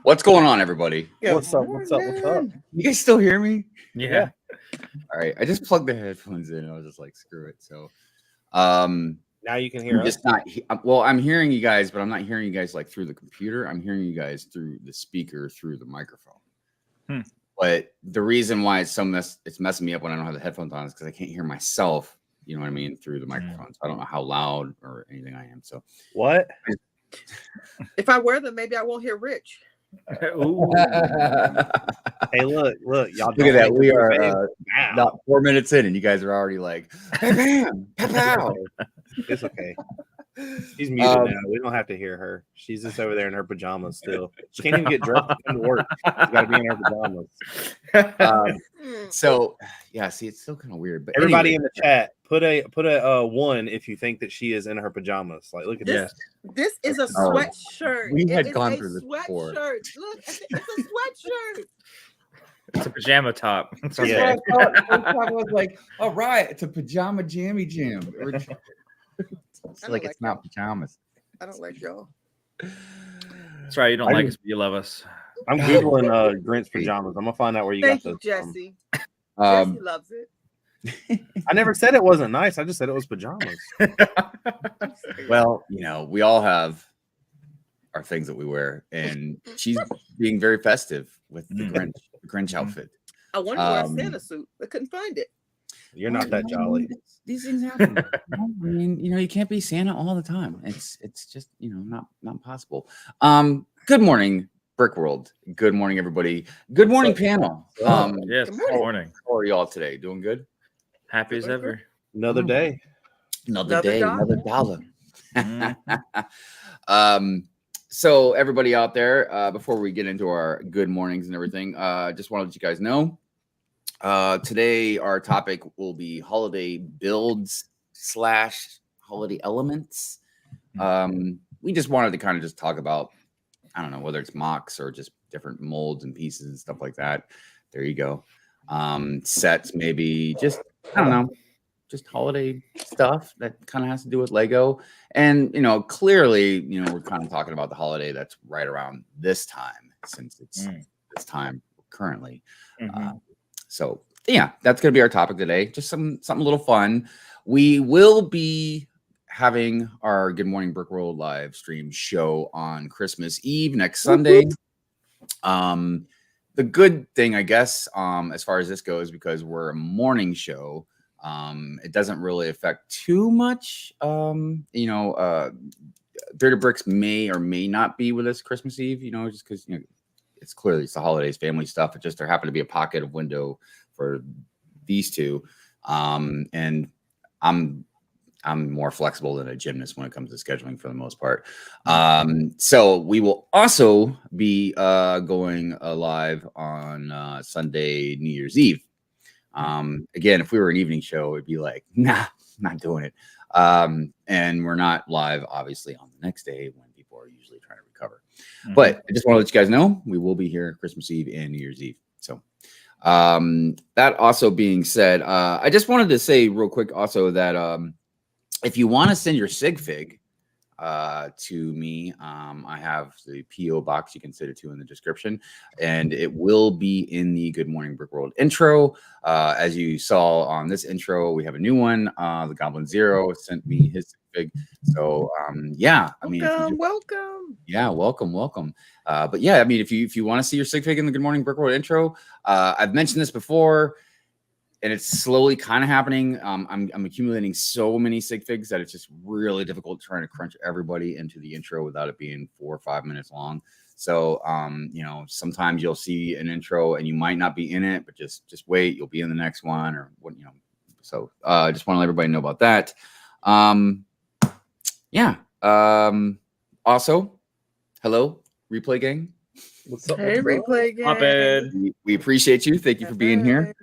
What's going on, everybody? What's up? What's up? What's up? You guys still hear me? Yeah. All right. I just plugged the headphones in. And I was just like, screw it. So, Now you can hear us. just not. Well, I'm hearing you guys, but I'm not hearing you guys like through the computer. I'm hearing you guys through the speaker, through the microphone. But the reason why it's it's messing me up when I don't have the headphones on is because I can't hear myself. You know what I mean? Through the microphone. So I don't know how loud or anything I am. So What? If I wear them, maybe I won't hear Rich. Ooh. Hey, look, y'all. Look at that. We are not 4 minutes in, and you guys are already like, bam, pow. It's okay. She's muted now. We don't have to hear her. She's just over there in her pajamas still. She can't even get dressed to come to work. She's got to be in her pajamas. So yeah, see, it's still kind of weird. But Everybody anyway, in the chat, put a 1 if you think that she is in her pajamas. Like, look at this. This is a sweatshirt. We had It is gone a through this before. sweatshirt. Look, it's a sweatshirt. It's a pajama top. Yeah. I was like, all right, it's a pajama jammy jam. It's like it's not pajamas. I don't like y'all. That's right. You don't like us, but you love us. I'm Googling Grinch pajamas. I'm going to find out where you Thank got you, this from. Jesse. Um, Jesse loves it. I never said it wasn't nice. I just said it was pajamas. Well, you know, we all have our things that we wear, and she's being very festive with the Grinch outfit. I wanted to wear a Santa suit, but couldn't find it. You're not that jolly. These things happen. I mean, you know, you can't be Santa all the time. It's just, you know, not possible. Good morning, Brick World. Good morning, everybody. Good morning, panel. Yes. Good Good morning. How are y'all today? Doing good? Happy as ever. Another day. Another Another day, dollar. another dollar. So everybody out there, before we get into our good mornings and everything, just want to let you guys know, today our topic will be holiday builds / holiday elements. We just wanted to kind of just talk about, I don't know, whether it's mocks or just different molds and pieces and stuff like that. There you go. Sets, maybe, just, I don't know, just holiday stuff that kind of has to do with Lego. And, you know, clearly, you know, we're kind of talking about the holiday that's right around this time, since it's this time currently. So yeah, that's going to be our topic today. Just something a little fun. We will be having our Good Morning Brick World live stream show on Christmas Eve next Sunday. The good thing, I guess, as far as this goes, because we're a morning show, it doesn't really affect too much. You know, Bearded Brix may or may not be with us Christmas Eve, you know, just because, you know, it's the holidays, family stuff. It just, there happened to be a pocket of window for these two. And I'm more flexible than a gymnast when it comes to scheduling for the most part. So we will also be going live on Sunday, New Year's Eve. Again, if we were an evening show, it'd be like, nah, not doing it. And we're not live, obviously, on the next day when people are usually trying to recover. But I just want to let you guys know, we will be here Christmas Eve and New Year's Eve. So that also being said, I just wanted to say real quick also that if you want to send your sigfig to me, I have the P.O. box you can send it to in the description, and it will be in the Good Morning Brick World intro. As you saw on this intro, we have a new one. The Goblin Zero sent me his sigfig. So yeah, I mean, Welcome. Yeah, welcome. But yeah, I mean, if you want to see your sigfig in the Good Morning Brick World intro, I've mentioned this before, and it's slowly kind of happening. I'm accumulating so many sigfigs that it's just really difficult trying to crunch everybody into the intro without it being 4 or 5 minutes long. So you know, sometimes you'll see an intro and you might not be in it, but just wait, you'll be in the next one, or what, you know. So just want to let everybody know about that. Yeah. Also, hello, replay gang. What's up? Hey, replay game. Up Ed. We appreciate you. Thank you for being here.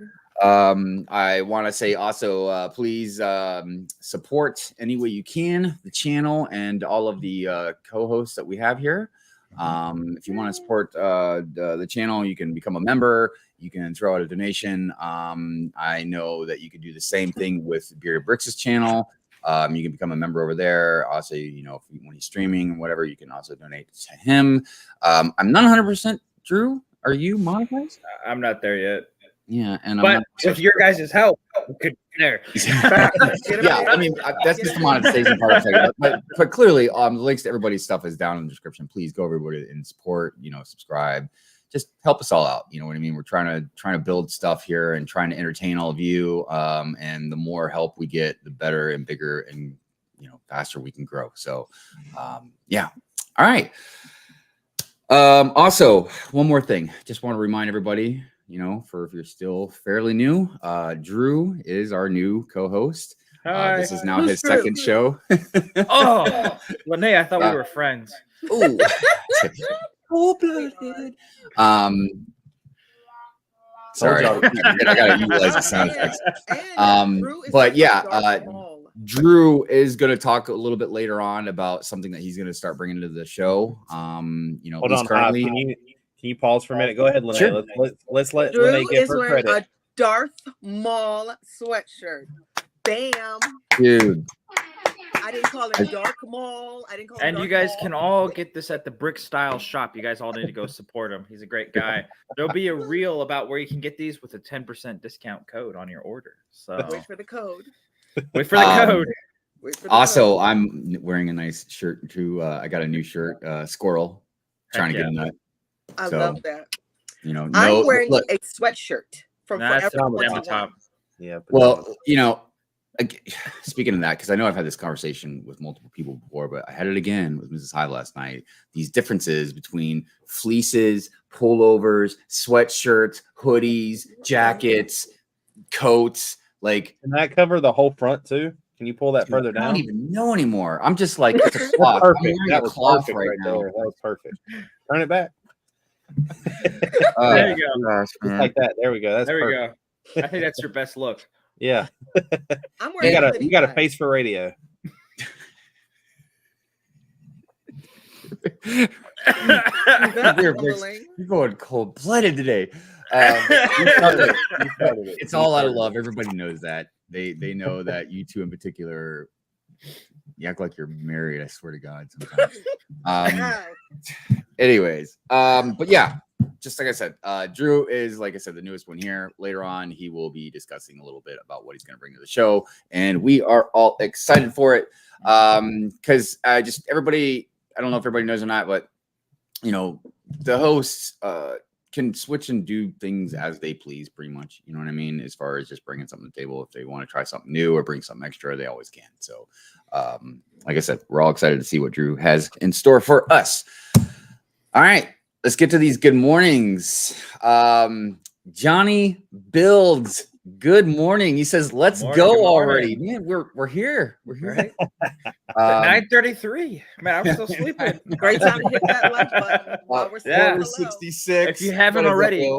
I want to say also, please support any way you can the channel and all of the co-hosts that we have here. If you want to support the channel, you can become a member. You can throw out a donation. I know that you can do the same thing with Bearded Brix' channel. You can become a member over there. Also, when he's streaming, whatever, you can also donate to him. I'm not 100% Drew. Are you monetized? I'm not there yet. Yeah, and I'm But not with your guys' help, we could be there. yeah, I mean that's just the monetization part of it. But clearly, the links to everybody's stuff is down in the description. Please go everybody and support. Subscribe. Just help us all out. You know what I mean? We're trying to build stuff here and trying to entertain all of you. And the more help we get, the better and bigger and faster we can grow. So, yeah. All right. Also, one more thing. Just want to remind everybody. For if you're still fairly new, Drew is our new co-host. This is now his second show. Oh, Lene, I thought we were friends. Oh, cold-blooded. Sorry, I gotta utilize the sound effects. But yeah, Drew is going to talk a little bit later on about something that he's going to start bringing to the show. Hold on, currently. Can you pause for a minute? Go ahead, Lene. Sure. Let's let Drew Lene give is her wearing credit. a Darth Maul sweatshirt. Bam. Dude. I didn't call him Dark Maul. I didn't call him And Darth you guys Maul. can all get this at the Brick Style shop. You guys all need to go support him. He's a great guy. There'll be a reel about where you can get these with a 10% discount code on your order. So Wait for the code. wait for the code. Also, I'm wearing a nice shirt too. I got a new shirt, Squirrel, trying to get a nut. I love that. I'm wearing a sweatshirt from That's Forever the 21. top. Yeah. Well, speaking of that, because I know I've had this conversation with multiple people before, but I had it again with Mrs. Hive last night. These differences between fleeces, pullovers, sweatshirts, hoodies, jackets, coats. Like, can that cover the whole front too? Can you pull that further down? I don't even know anymore. I'm just like, it's a cloth. Perfect. That was cloth right now. there. That was perfect. Turn it back. There you go. Gosh, Just like that. There we go. That's There we perfect. go. I think that's your best look. Yeah. I'm wearing You got a face for radio. You're going cold-blooded today. You started it. It's all out of love. Everybody knows that. They know that you two in particular, you act like you're married. I swear to God, sometimes. Anyways, but yeah, just like I said, Drew is, like I said, the newest one here. Later on, he will be discussing a little bit about what he's going to bring to the show, and we are all excited for it. Because everybody, I don't know if everybody knows or not, but the hosts can switch and do things as they please, pretty much. You know what I mean? As far as just bringing something to the table, if they want to try something new or bring something extra, they always can. So, like I said, we're all excited to see what Drew has in store for us. All right, let's get to these good mornings. Johnny Builds. Good morning. He says, "Let's go already." Man, we're here. We're here. Right? 9:33. Man, I'm still sleeping. Great time to hit that like button while we're still below. 66. If you haven't already,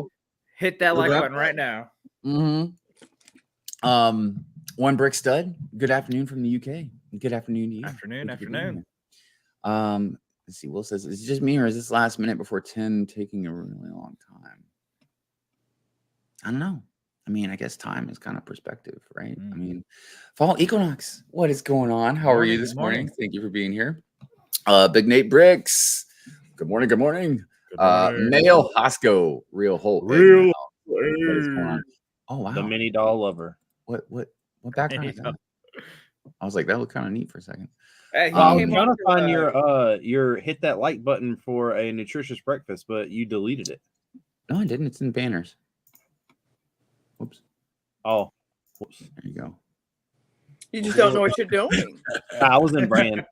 hit that like button right now. One Brick Stud. Good afternoon from the UK. Good afternoon to you. Afternoon. Let's see. Will says, "Is it just me or is this last minute before 10 taking a really long time?" I don't know. I mean, I guess time is kind of perspective, right? I mean, Fall Equinox, what is going on? How are you this morning? Thank you for being here. Big Nate Bricks. Good morning. Good morning. Male Hosco. Real Holt. What is going on? Oh, wow. The mini doll lover. What background is that? I was like, that looked kind of neat for a second. Hey, I'm trying to find your hit that like button for a nutritious breakfast, but you deleted it. No, I didn't. It's in banners. Whoops. Oh, whoops. There you go. You just don't know what you're doing. I was in brand.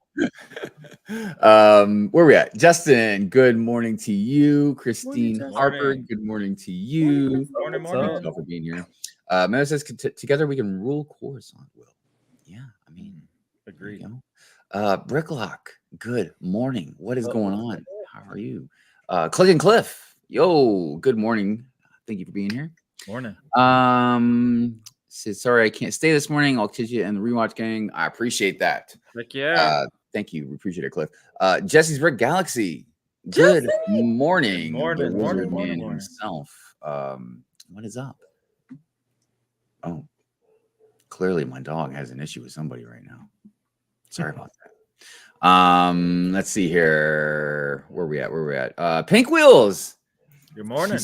Where we at? Justin, good morning to you. Christine Morning, Harper, good morning to you. Morning. Thank you for being here. Mel says, together we can rule Coruscant, Will. Yeah, I mean, agreed. Bricklock, good morning. What is going on? How are you? Click and Cliff, yo, good morning. Thank you for being here. Morning. Says, sorry, I can't stay this morning. I'll kiss you and the rewatch gang. I appreciate that. Heck yeah. Thank you. We appreciate it, Cliff. Jesse's Brick Galaxy. Good morning. Morning. The wizard Morning. man himself. What is up? Oh, clearly my dog has an issue with somebody right now. Sorry about that. Let's see here. Where we at? Pink Wheels. Good morning.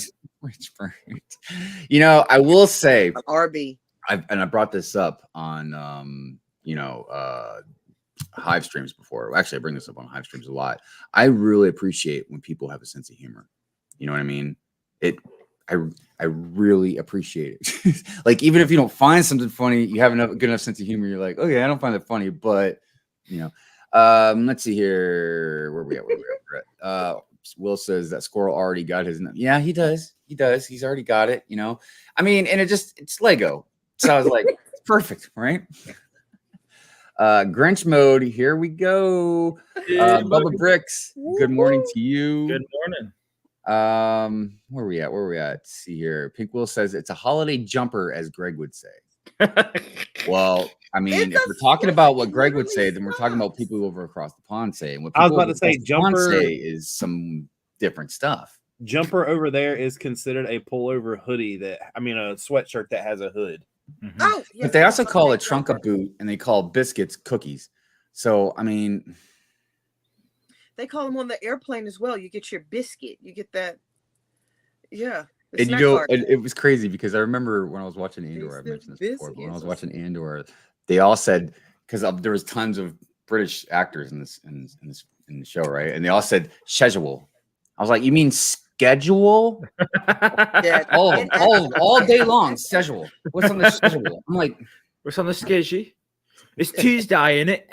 You know, I will say, RB. I brought this up on Hive streams before. Actually, I bring this up on Hive streams a lot. I really appreciate when people have a sense of humor. You know what I mean? I really appreciate it. Like, even if you don't find something funny, you have good enough sense of humor. You're like, okay, I don't find it funny, but you know. Let's see here. Where we at? Will says that squirrel already got his. Yeah, he does. He's already got it. You know, I mean, and it's Lego. So I was like, perfect, right? Grinch mode. Here we go. Bubba Bricks. Good morning to you. Good morning. Where are we at? Let's see here. Pink Will says it's a holiday jumper, as Greg would say. Well, I mean, if we're talking about what Greg would say, then we're talking about people over across the pond say. And what I was about to say, jumper say is some different stuff. Jumper over there is considered a pullover hoodie a sweatshirt that has a hood. Mm-hmm. Oh, yes, But they also call a trunk a boot, and they call biscuits cookies. So, I mean, they call them on the airplane as well. You get your biscuit. You get that. Yeah. And you know, it was crazy because I remember when I was watching Andor, I've mentioned this before, but when I was watching Andor, they all said, because there was tons of British actors in the show, right? And they all said schedule. I was like, you mean schedule? Yeah. all day long, schedule. What's on the schedule? I'm like, what's on the schedule? It's Tuesday, isn't it?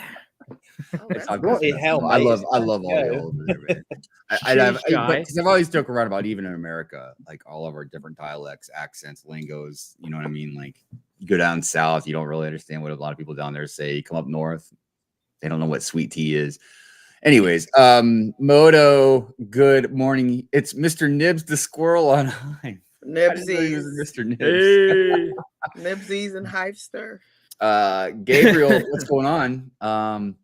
Oh, I love all y'all over there, man. Because I've always joked around about, even in America, like all of our different dialects, accents, lingos. You know what I mean? Like, you go down south, you don't really understand what a lot of people down there say. You come up north, they don't know what sweet tea is. Anyways, Moto, good morning. It's Mr. Nibs the squirrel on Hive. Nibsies. Mr. Nibs. Hey. Nibsies and Hivester. Gabriel, what's going on?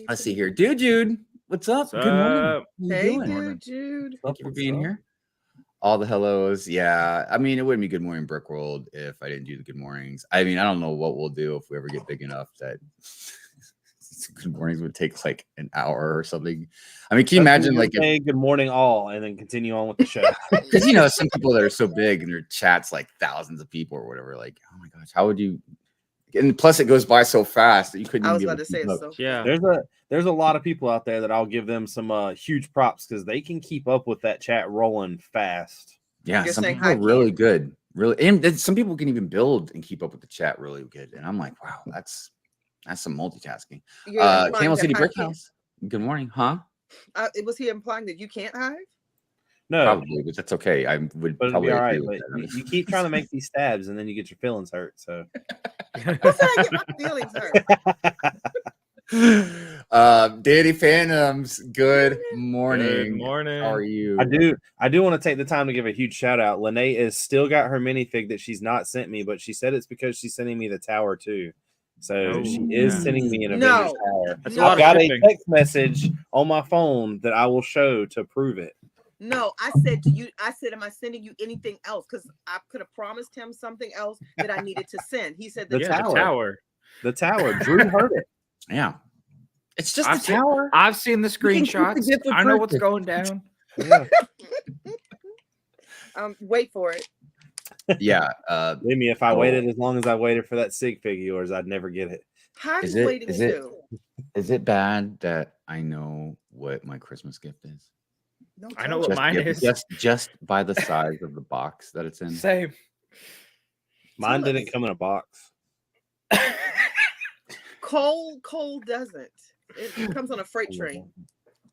Let's see here. Dude, what's up? What's Good morning. up? Hey, Jude. Thank you for being here. All the hellos. Yeah. I mean, it wouldn't be Good Morning Brick World if I didn't do the good mornings. I mean, I don't know what we'll do if we ever get big enough that good mornings would take like an hour or something. I mean, can you imagine like good morning all and then continue on with the show? Because you know, some people that are so big and their chats like thousands of people or whatever, like, oh my gosh, how would you? And plus, it goes by so fast that you couldn't. I was about to say so. Yeah, there's a lot of people out there that I'll give them some huge props because they can keep up with that chat rolling fast. Yeah, some people are really good, really, and some people can even build and keep up with the chat really good. And I'm like, wow, that's some multitasking. Camel City Brick House. Good morning, huh? Was he implying that you can't hive? No, probably, but that's okay. I would probably be all right. But you keep trying to make these stabs, and then you get your feelings hurt. So, what's that? I get my feelings hurt. Danny Phantoms. Good morning. Good morning. How are you? I do want to take the time to give a huge shout out. Lene has still got her minifig that she's not sent me, but she said it's because she's sending me the tower too. So she is sending me an Avengers tower. I've got a text message on my phone that I will show to prove it. No, I said to you, am I sending you anything else? Because I could have promised him something else that I needed to send. He said the tower. The tower. Drew heard it. Yeah. It's just the tower. I've seen the screenshots. I know what's going down. Yeah. Wait for it. Yeah. Believe me, if I waited as long as I waited for that sigfig of yours, I'd never get it. Is it bad that I know what my Christmas gift is? No, I know what mine is. Just by the size of the box that it's in. Same. Mine didn't come in a box. Cole doesn't. It comes on a freight train.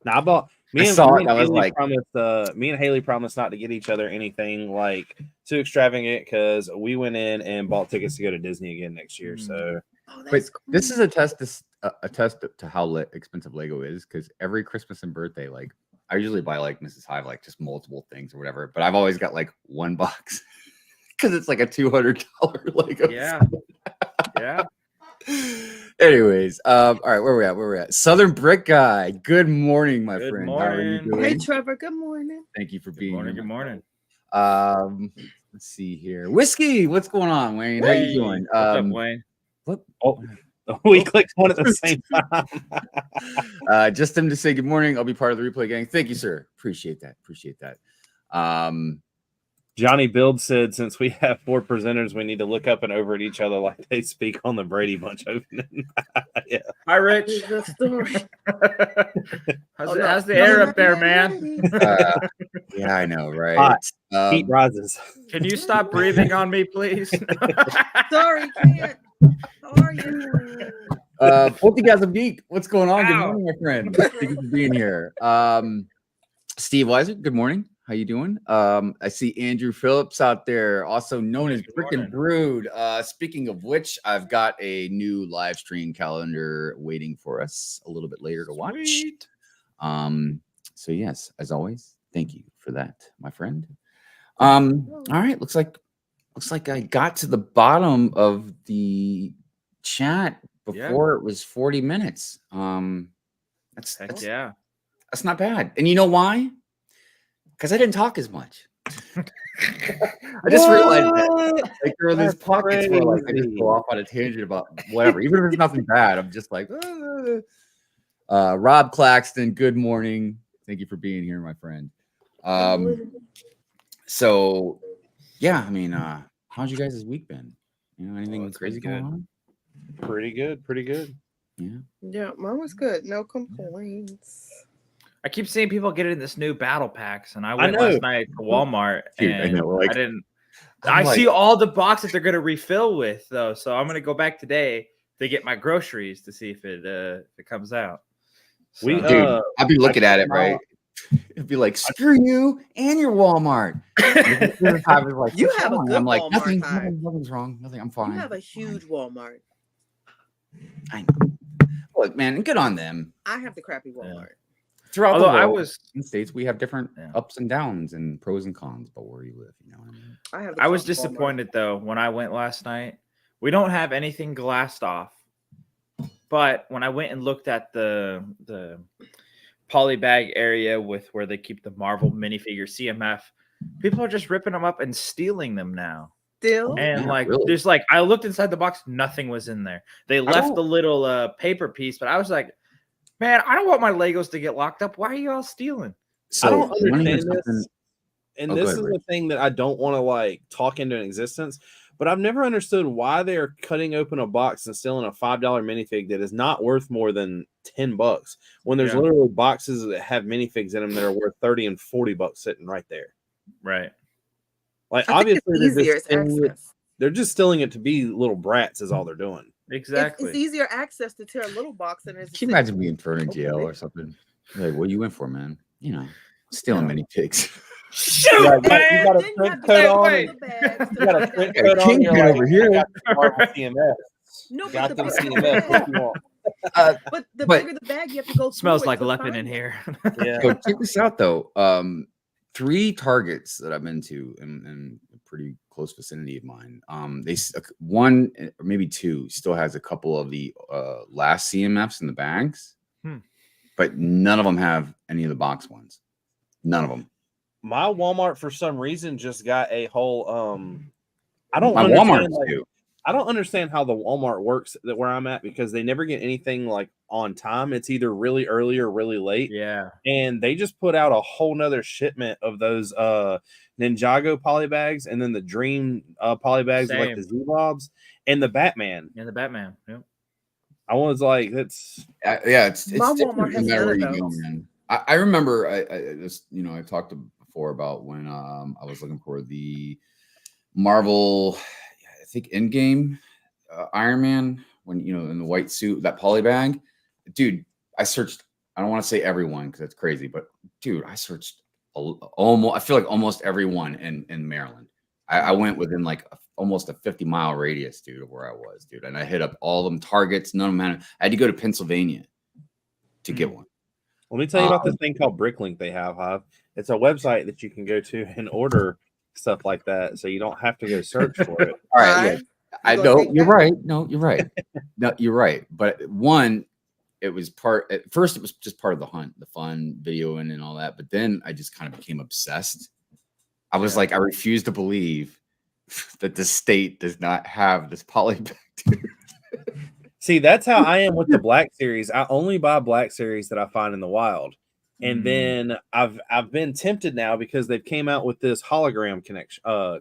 Now I bought. Me and Haley promised not to get each other anything like too extravagant because we went in and bought tickets to go to Disney again next year. So, cool. This is a test to how expensive Lego is because every Christmas and birthday, like I usually buy like Mrs. Hive like just multiple things or whatever, but I've always got like one box because it's like a $200 Lego. Yeah, yeah. Anyways, all right, where we at? Southern Brick Guy. Good morning, my friend. Morning. How are you doing? Hey, Trevor. Good morning. Thank you for being here. Good morning. Let's see here. Whiskey, what's going on, Wayne? How you doing? What's up, Wayne? What? Oh, We clicked one at the same time. Just them to say good morning. I'll be part of the replay gang. Thank you, sir. Appreciate that. Johnny Build said, since we have 4 presenters, we need to look up and over at each other like they speak on the Brady Bunch opening. Yeah. Hi, Rich. How's the air up there, man? Yeah, I know, right? Heat rises. Can you stop breathing on me, please? Sorry, can't. How are you? Both you guys are beat. What's going on? Good morning, my friend. Thank you for being here. Steve Weiser, good morning. How you doing? I see Andrew Phillips out there, also known as Brick and Brood. Speaking of which, I've got a new live stream calendar waiting for us a little bit later to watch. Sweet. So yes, as always, thank you for that, my friend. All right, looks like I got to the bottom of the chat before it was 40 minutes. That's not bad. And you know why? Because I didn't talk as much. I just realized that like there are these pockets where like I just go off on a tangent about whatever, even if it's nothing bad. I'm just like, Rob Claxton, good morning. Thank you for being here, my friend. So yeah, I mean, how's you guys' week been? You know, anything crazy going on? Pretty good. Yeah, mine was good. No complaints. I keep seeing people get in this new battle packs, and I went last night to Walmart, and I didn't. I see all the boxes they're going to refill with, though, so I'm going to go back today to get my groceries to see if it comes out. So, I'll be looking at it, right? It'd be like, screw you and your Walmart. Like, you have a good I'm like, Walmart. nothing's wrong. Nothing. I'm fine. You have a huge Walmart. I know. Look, man, good on them. I have the crappy Walmart. Yeah. Throughout Although the world, in states, we have different ups and downs and pros and cons about where you live. You know what I mean? I was disappointed though when I went last night. We don't have anything glassed off, but when I went and looked at the polybag area with where they keep the Marvel minifigure CMF, people are just ripping them up and stealing them now. Still, and there's like I looked inside the box, nothing was in there. They left the little paper piece, but I was like, man, I don't want my Legos to get locked up. Why are you all stealing? So I don't understand this. And this is the thing that I don't want to like talk into existence, but I've never understood why they are cutting open a box and stealing a $5 minifig that is not worth more than $10 when there's literally boxes that have minifigs in them that are worth $30 and $40 sitting right there. Right. Like obviously they're just stealing it to be little brats is all they're doing. Exactly. It's easier access to tear a little box than it is. Can you imagine being thrown in jail or something? Like, what you in for, man? You know, stealing mini pigs. Shoot, man! You got a print coat on. You got a print coat on. You're like, over here. CMS. No, got them CMS. What you want? But the bigger the bag, you have to go. Smells like lepin in here. Yeah. So check this out, though. 3 targets that I've been to in a pretty close vicinity of mine. They one or maybe 2 still has a couple of the last CMFs in the bags, but none of them have any of the box ones. None of them. My Walmart for some reason just got a whole I don't understand how the Walmart works that where I'm at because they never get anything like on time. It's either really early or really late. Yeah. And they just put out a whole nother shipment of those Ninjago polybags and then the Dream polybags like the Z-Bobs and the Batman. And the Batman. Yep. I was like, that's it's my Walmart has none of those. Man. I remember I just I talked before about when I was looking for the Marvel, I think Endgame Iron Man when in the white suit, that poly bag. Dude, I searched, I don't want to say everyone because that's crazy, but dude, I searched almost everyone in Maryland. I went within like almost a 50-mile radius, dude, of where I was, dude. And I hit up all of them targets. None of them had. I had to go to Pennsylvania to get one. Let me tell you about this thing called Bricklink they have, Hive. It's a website that you can go to and order stuff like that, so you don't have to go search for it. All right, yeah. I know you're right. No, you're right. No, you're right. But one, it was at first it was just part of the hunt, the fun videoing and all that. But then I just kind of became obsessed. I was like, I refuse to believe that the state does not have this polybag. See, that's how I am with the Black Series. I only buy Black Series that I find in the wild. And then I've been tempted now because they've came out with this hologram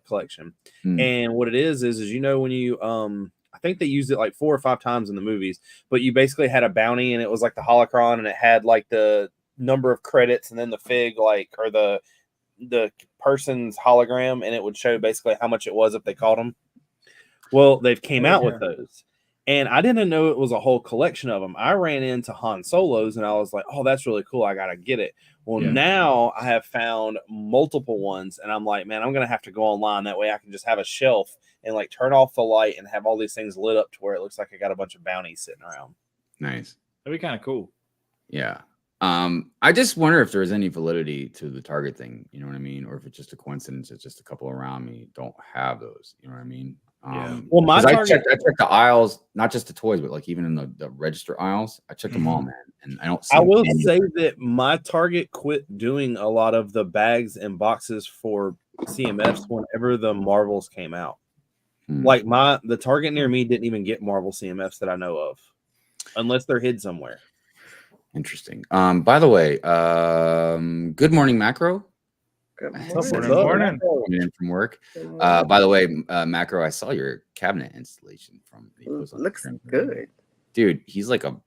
collection. And what it is you know, when you I think they used it like 4 or 5 times in the movies, but you basically had a bounty and it was like the holocron and it had like the number of credits and then the fig like or the person's hologram and it would show basically how much it was if they caught them. Well, they've came out with those. And I didn't know it was a whole collection of them. I ran into Han Solo's and I was like, oh, that's really cool. I got to get it. Well, now I have found multiple ones and I'm like, man, I'm going to have to go online. That way I can just have a shelf and like turn off the light and have all these things lit up to where it looks like I got a bunch of bounties sitting around. Nice. That'd be kind of cool. Yeah. I just wonder if there's any validity to the Target thing. You know what I mean? Or if it's just a coincidence. It's just a couple around me don't have those. You know what I mean? Well, I checked the aisles, not just the toys, but like even in the register aisles. I checked them all, man, and I don't. I will say that my Target quit doing a lot of the bags and boxes for CMFs whenever the Marvels came out. Like the Target near me didn't even get Marvel CMFs that I know of, unless they're hid somewhere. Interesting. By the way, good morning, Macro. Good morning. Coming in from work. By the way, Macro, I saw your cabinet installation from. Looks good, dude. He's like a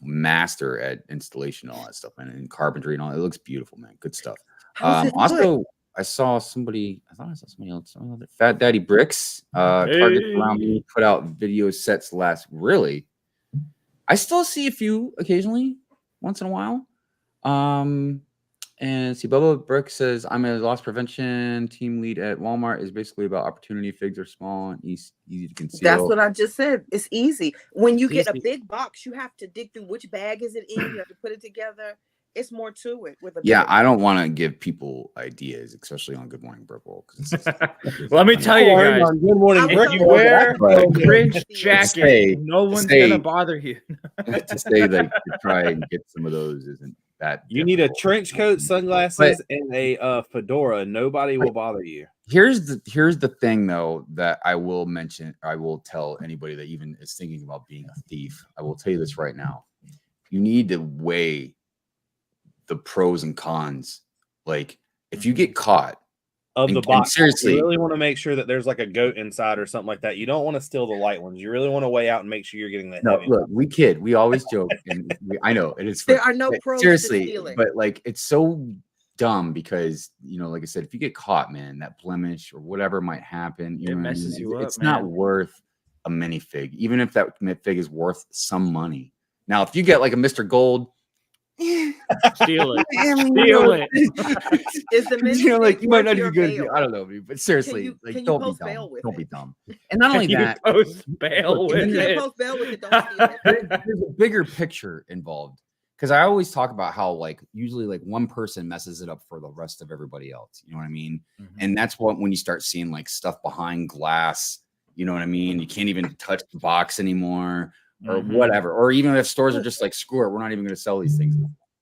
master at installation and all that stuff, and carpentry and all. It looks beautiful, man. Good stuff. Also, I saw somebody. I thought I saw somebody else. Fat Daddy Bricks. Target around me put out video sets last. Really, I still see a few occasionally, once in a while. And see, Bubba Brick says, I'm a loss prevention team lead at Walmart. Is basically about opportunity. Figs are small and easy to conceal. That's what I just said. It's easy. When you get a big box, you have to dig through which bag is it in. You have to put it together. It's more to it. With I don't want to give people ideas, especially on Good Morning Brickroll. Let me tell you guys, on Good Morning if you wear a Grinch jacket, no one's gonna bother you. To say that to try and get some of those isn't that. You need a trench coat, sunglasses, and a fedora. Nobody will bother you. Here's the thing, though, that I will mention. I will tell anybody that even is thinking about being a thief. I will tell you this right now. You need to weigh the pros and cons. Like if you get caught of the box, seriously, you really want to make sure that there's like a goat inside or something like that. You don't want to steal the light ones. You really want to weigh out and make sure you're getting the heavy look, we kid, we always joke, and I know it is. There are no pros seriously, to stealing. But like it's so dumb because like I said, if you get caught, man, that blemish or whatever might happen, it messes you up. It's not worth a minifig, even if that minifig is worth some money. Now, if you get like a Mr. Gold. Steal it. Steal it. Is the like you might not even good. I don't know, but seriously, don't be dumb. Don't be dumb. And not only that, post bail with it. Post bail with it. Don't steal it. There's a bigger picture involved because I always talk about how like usually like one person messes it up for the rest of everybody else. You know what I mean? And that's when you start seeing like stuff behind glass. You know what I mean? You can't even touch the box anymore. Or whatever, or even if stores are just like, screw it, we're not even going to sell these things.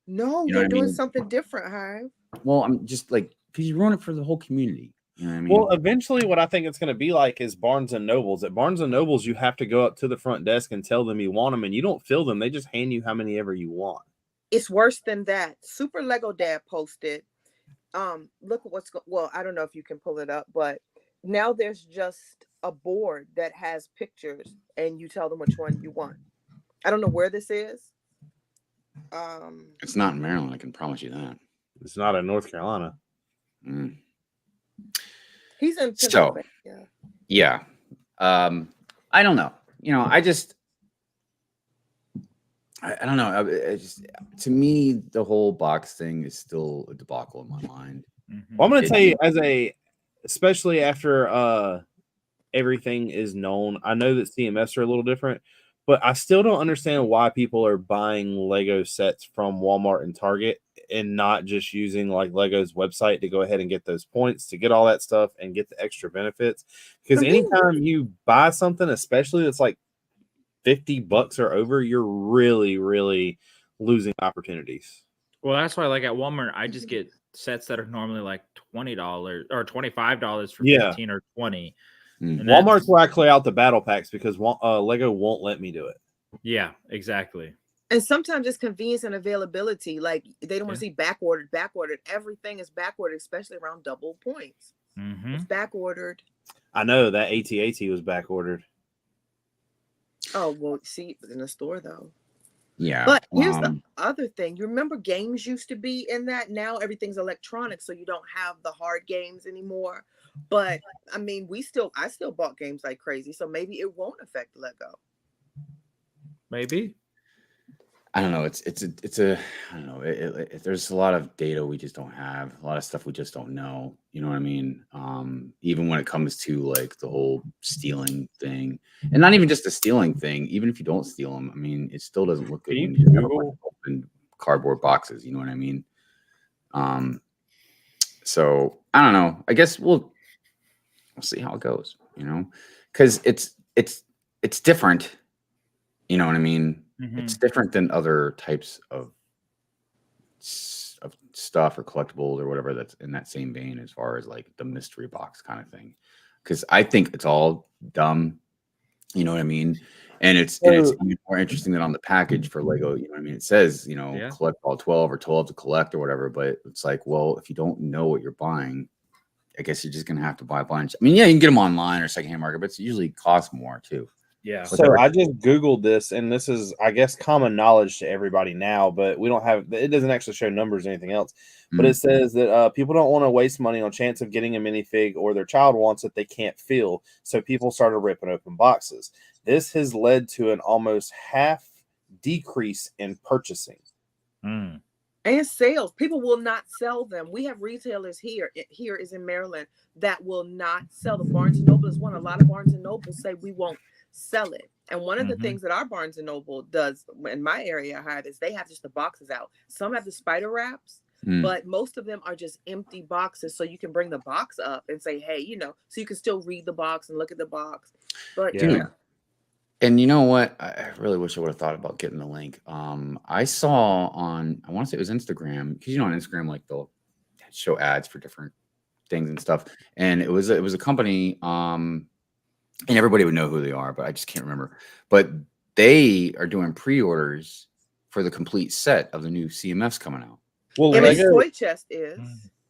No, they're doing something different, Hive. Well, I'm just like, because you ruin it for the whole community. You know what I mean? Well, eventually, what I think it's going to be like is Barnes and Nobles. At Barnes and Nobles, you have to go up to the front desk and tell them you want them, and you don't fill them; they just hand you how many ever you want. It's worse than that. Super Lego Dad posted. Look at well, I don't know if you can pull it up, but now there's just a board that has pictures and you tell them which one you want. I don't know where this is. It's not in Maryland, I can promise you that. It's not in North Carolina. He's in Pennsylvania. So, yeah. I don't know. I don't know. To me, the whole box thing is still a debacle in my mind. Well, I'm going to tell you, especially after everything is known. I know that CMS are a little different, but I still don't understand why people are buying Lego sets from Walmart and Target and not just using like Lego's website to go ahead and get those points to get all that stuff and get the extra benefits. Because anytime you buy something, especially that's like $50 or over, you're really, really losing opportunities. Well, that's why, like at Walmart, I just get sets that are normally like $20 or $25 for 15 or 20. Walmart's where I clear out the battle packs because Lego won't let me do it. Yeah, exactly. And sometimes it's convenience and availability. Like they don't want to see back ordered. Everything is back ordered, especially around double points. It's back ordered. I know that AT-AT was back ordered. Oh, well, see, in the store though. Yeah. But here's the other thing. You remember games used to be in that? Now everything's electronic, so you don't have the hard games anymore. But I mean, I still bought games like crazy, so maybe it won't affect Lego. Maybe. I don't know. It's a I don't know. There's a lot of data we just don't have. A lot of stuff we just don't know. You know what I mean? Even when it comes to like the whole stealing thing, and not even just the stealing thing. Even if you don't steal them, I mean, it still doesn't look good when you have open cardboard boxes. You know what I mean? So I don't know. I guess we'll see how it goes. You know, because it's different. You know what I mean? It's different than other types of stuff or collectibles or whatever that's in that same vein as far as like the mystery box kind of thing. Because I think it's all dumb. You know what I mean? And it's even more interesting than on the package for Lego. You know what I mean? It says, collect all 12 or 12 to collect or whatever. But it's like, well, if you don't know what you're buying, I guess you're just going to have to buy a bunch. I mean, yeah, you can get them online or secondhand market, but it usually costs more too. Yeah. So I just Googled this, and this is, I guess, common knowledge to everybody now, but we don't have, it doesn't actually show numbers or anything else. But it says that people don't want to waste money on chance of getting a minifig, or their child wants it they can't feel. So people started ripping open boxes. This has led to an almost half decrease in purchasing. And sales. People will not sell them. We have retailers here is in Maryland that will not sell. The Barnes & Noble is one. A lot of Barnes & Noble say we won't sell it. And one of the things that our Barnes & Noble does in my area is they have just the boxes out. Some have the spider wraps, but most of them are just empty boxes. So you can bring the box up and say, hey, so you can still read the box and look at the box. But yeah. And you know what? I really wish I would have thought about getting the link. I saw on, I want to say it was Instagram, because on Instagram, like they'll show ads for different things and stuff. And it was a company, and everybody would know who they are, but I just can't remember. But they are doing pre-orders for the complete set of the new CMFs coming out. Well, Lego Toy Chest is.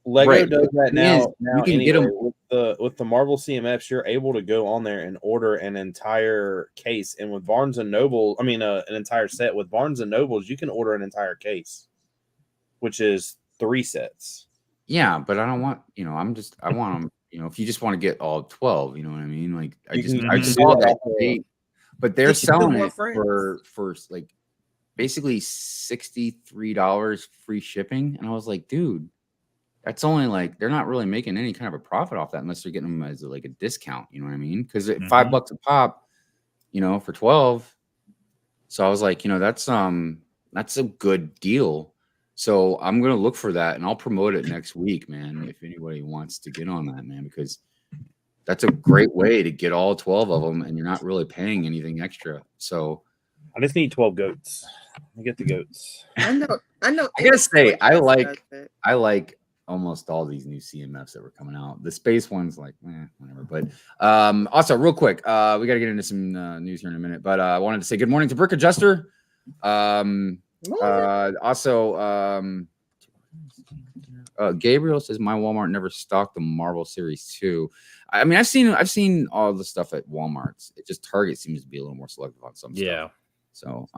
Lego does that now. You can get them with the Marvel CMFs. You're able to go on there and order an entire case. And with Barnes and Noble, an entire set. With Barnes and Nobles, you can order an entire case, which is 3 sets. Yeah, but I don't want. I want them. If you just want to get all 12, you know what I mean? Like I just saw that, but they're selling it for like basically $63 free shipping, and I was like, dude, that's only like, they're not really making any kind of a profit off that unless they're getting them as like a discount. You know what I mean? Because at $5 a pop, for 12. So I was like, that's a good deal. So I'm going to look for that, and I'll promote it next week, man, if anybody wants to get on that, man, because that's a great way to get all 12 of them, and you're not really paying anything extra. So I just need 12 goats. I get the goats. I know. I gotta say, I like almost all these new CMFs that were coming out. The space one's like, whatever. But also, real quick, we got to get into some news here in a minute. But I wanted to say good morning to Brick Adjuster. Gabriel says my Walmart never stocked the Marvel Series 2. I mean, I've seen all the stuff at Walmart's. It just Target seems to be a little more selective on some stuff. So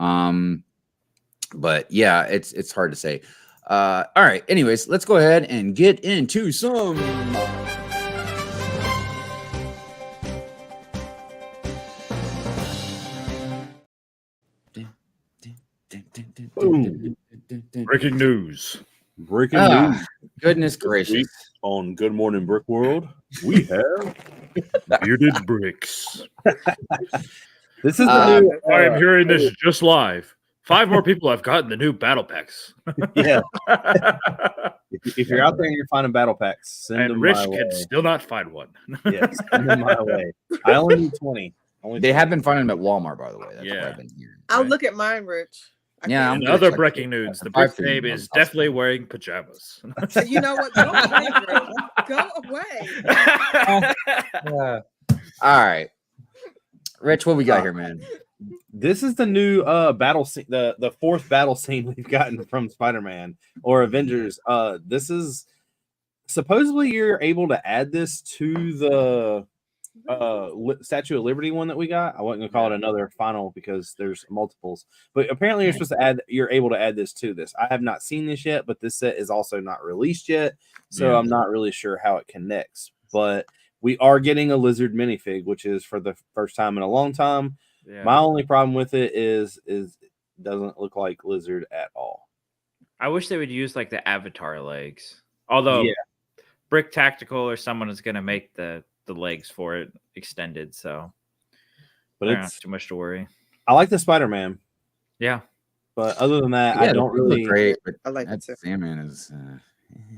but yeah, it's hard to say. All right, anyways, let's go ahead and get into some breaking news. Goodness gracious. On Good Morning Brick World, we have Bearded Brix. This is the new. I am hearing this just live. 5 more people have gotten the new battle packs. Yeah. If you're out there and you're finding battle packs, send them Rich my way. can still not find one. Yes, send them my way. I only need 20. They have been finding them at Walmart, by the way. That's what I've been hearing. I'll look at mine, Rich. Another breaking news. The Brick babe is definitely wearing pajamas. You know what? Go away, bro. Go away. All right, Rich, what we got here, man? This is the new battle scene, the fourth battle scene we've gotten from Spider-Man or Avengers. This is supposedly you're able to add this to the Statue of Liberty one that we got. I wasn't gonna call it another final because there's multiples, but apparently you're supposed to add. You're able to add this to this. I have not seen this yet, but this set is also not released yet, so I'm not really sure how it connects. But we are getting a lizard minifig, which is for the first time in a long time. Yeah. My only problem with it is it doesn't look like lizard at all. I wish they would use like the Avatar legs. Although Brick Tactical or someone is going to make the legs for it extended, so but it's not too much to worry. I like the Spider-Man. Yeah. But other than that, I don't really look great. But I like that Sandman is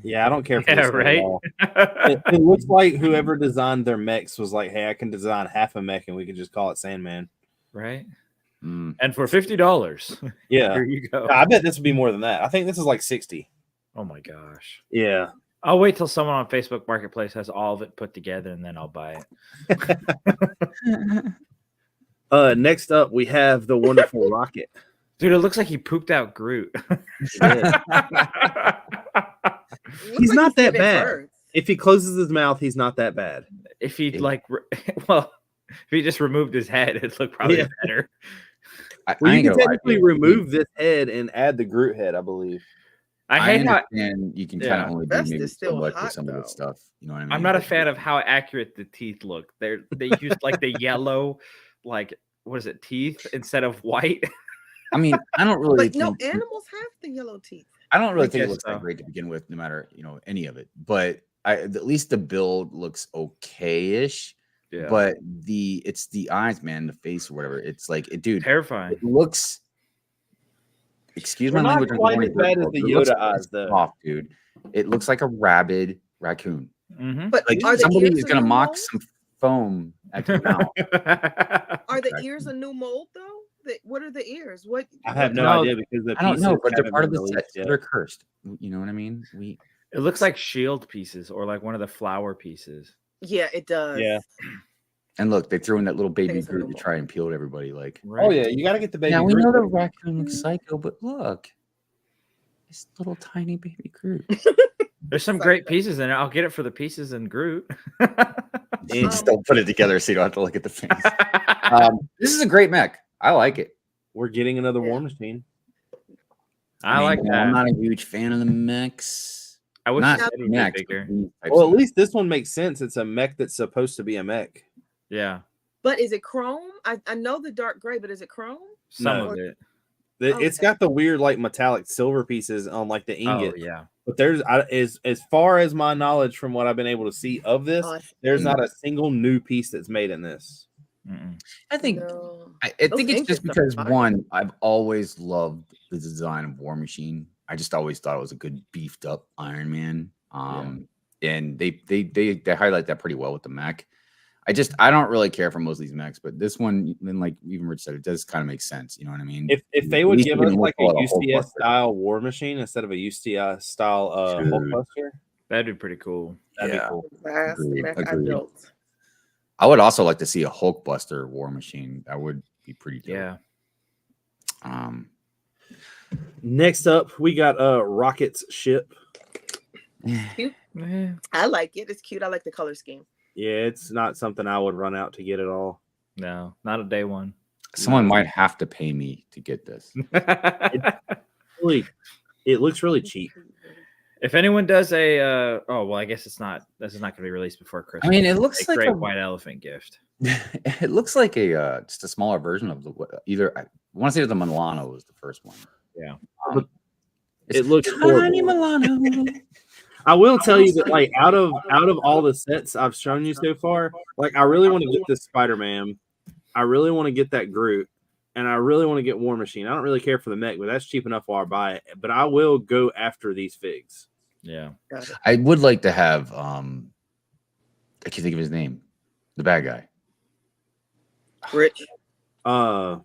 I don't care for this right. at all. It looks like whoever designed their mechs was like, hey, I can design half a mech and we can just call it Sandman. Right. And for $50. Yeah. Here you go. I bet this would be more than that. I think this is like 60. Oh my gosh. Yeah. I'll wait till someone on Facebook Marketplace has all of it put together and then I'll buy it. Next up we have the wonderful Rocket. Dude, it looks like he pooped out Groot. He's not that bad. If he closes his mouth, he's not that bad. If he if he just removed his head, it'd look probably better. You can technically remove this head and add the Groot head, I believe. I understand you can kind of only do maybe so much with some of this stuff. You know what I mean? I'm not a fan of how accurate the teeth look. They used like the yellow, like what is it, teeth instead of white. I mean, I don't really. But no, animals have the yellow teeth. I don't really think it looks that great to begin with, no matter any of it. But at least the build looks okay-ish. Yeah. But it's the eyes, man, the face or whatever. It's like dude, terrifying. It looks. Excuse my language. Not quite as bad as the Yoda eyes, though. Off, dude. It looks like a rabid raccoon. Mm-hmm. But like somebody is gonna mock some foam at your mouth. Are the ears a new mold though? What are the ears? What I have no idea because I don't know, but they're part of the set. So they're cursed. You know what I mean? It looks like shield pieces or like one of the flower pieces. Yeah, it does. Yeah. And look, they threw in that little baby Groot to try and peel everybody. Like, oh yeah, you got to get the baby. Yeah, we know the raccoon looks psycho, but look, this little tiny baby Groot. There's some great pieces in it. I'll get it for the pieces in Groot. Just don't put it together so you don't have to look at the face. This is a great mech. I like it. We're getting another War Machine. I like that. I'm not a huge fan of the mechs. I wish not mechs bigger. Well, at least this one makes sense. It's a mech that's supposed to be a mech. Yeah. But is it chrome? I know the dark gray, but is it chrome? Some of it. It's got the weird like metallic silver pieces on like the ingot. Oh, yeah. But there's as far as my knowledge from what I've been able to see of this, there's not a single new piece that's made in this. I think I think it's just because one, I've always loved the design of War Machine. I just always thought it was a good beefed up Iron Man. And they highlight that pretty well with the mech. I don't really care for most of these mechs, but this one, then like even Rich said, it does kind of make sense. You know what I mean? If they would give us like a UCS style War Machine instead of a UCS style Hulkbuster, that'd be pretty cool. That'd be cool. Agreed. I would also like to see a Hulkbuster War Machine. That would be pretty dope. Yeah. Next up, we got Rocket's ship. Cute. I like it. It's cute. I like the color scheme. Yeah, it's not something I would run out to get at all. No, not a day one. Someone might have to pay me to get this. It looks really cheap. If anyone does I guess this is not going to be released before Christmas. I mean, it looks like a great white elephant gift. It looks like just a smaller version of I want to say the Milano was the first one. Yeah. It looks tiny Milano. I will tell you that, like, out of all the sets I've shown you so far, like, I really want to get this Spider-Man. I really want to get that Groot, and I really want to get War Machine. I don't really care for the mech, but that's cheap enough while I buy it. But I will go after these figs. Yeah, I would like to have. I can't think of his name. The bad guy. Rich. You know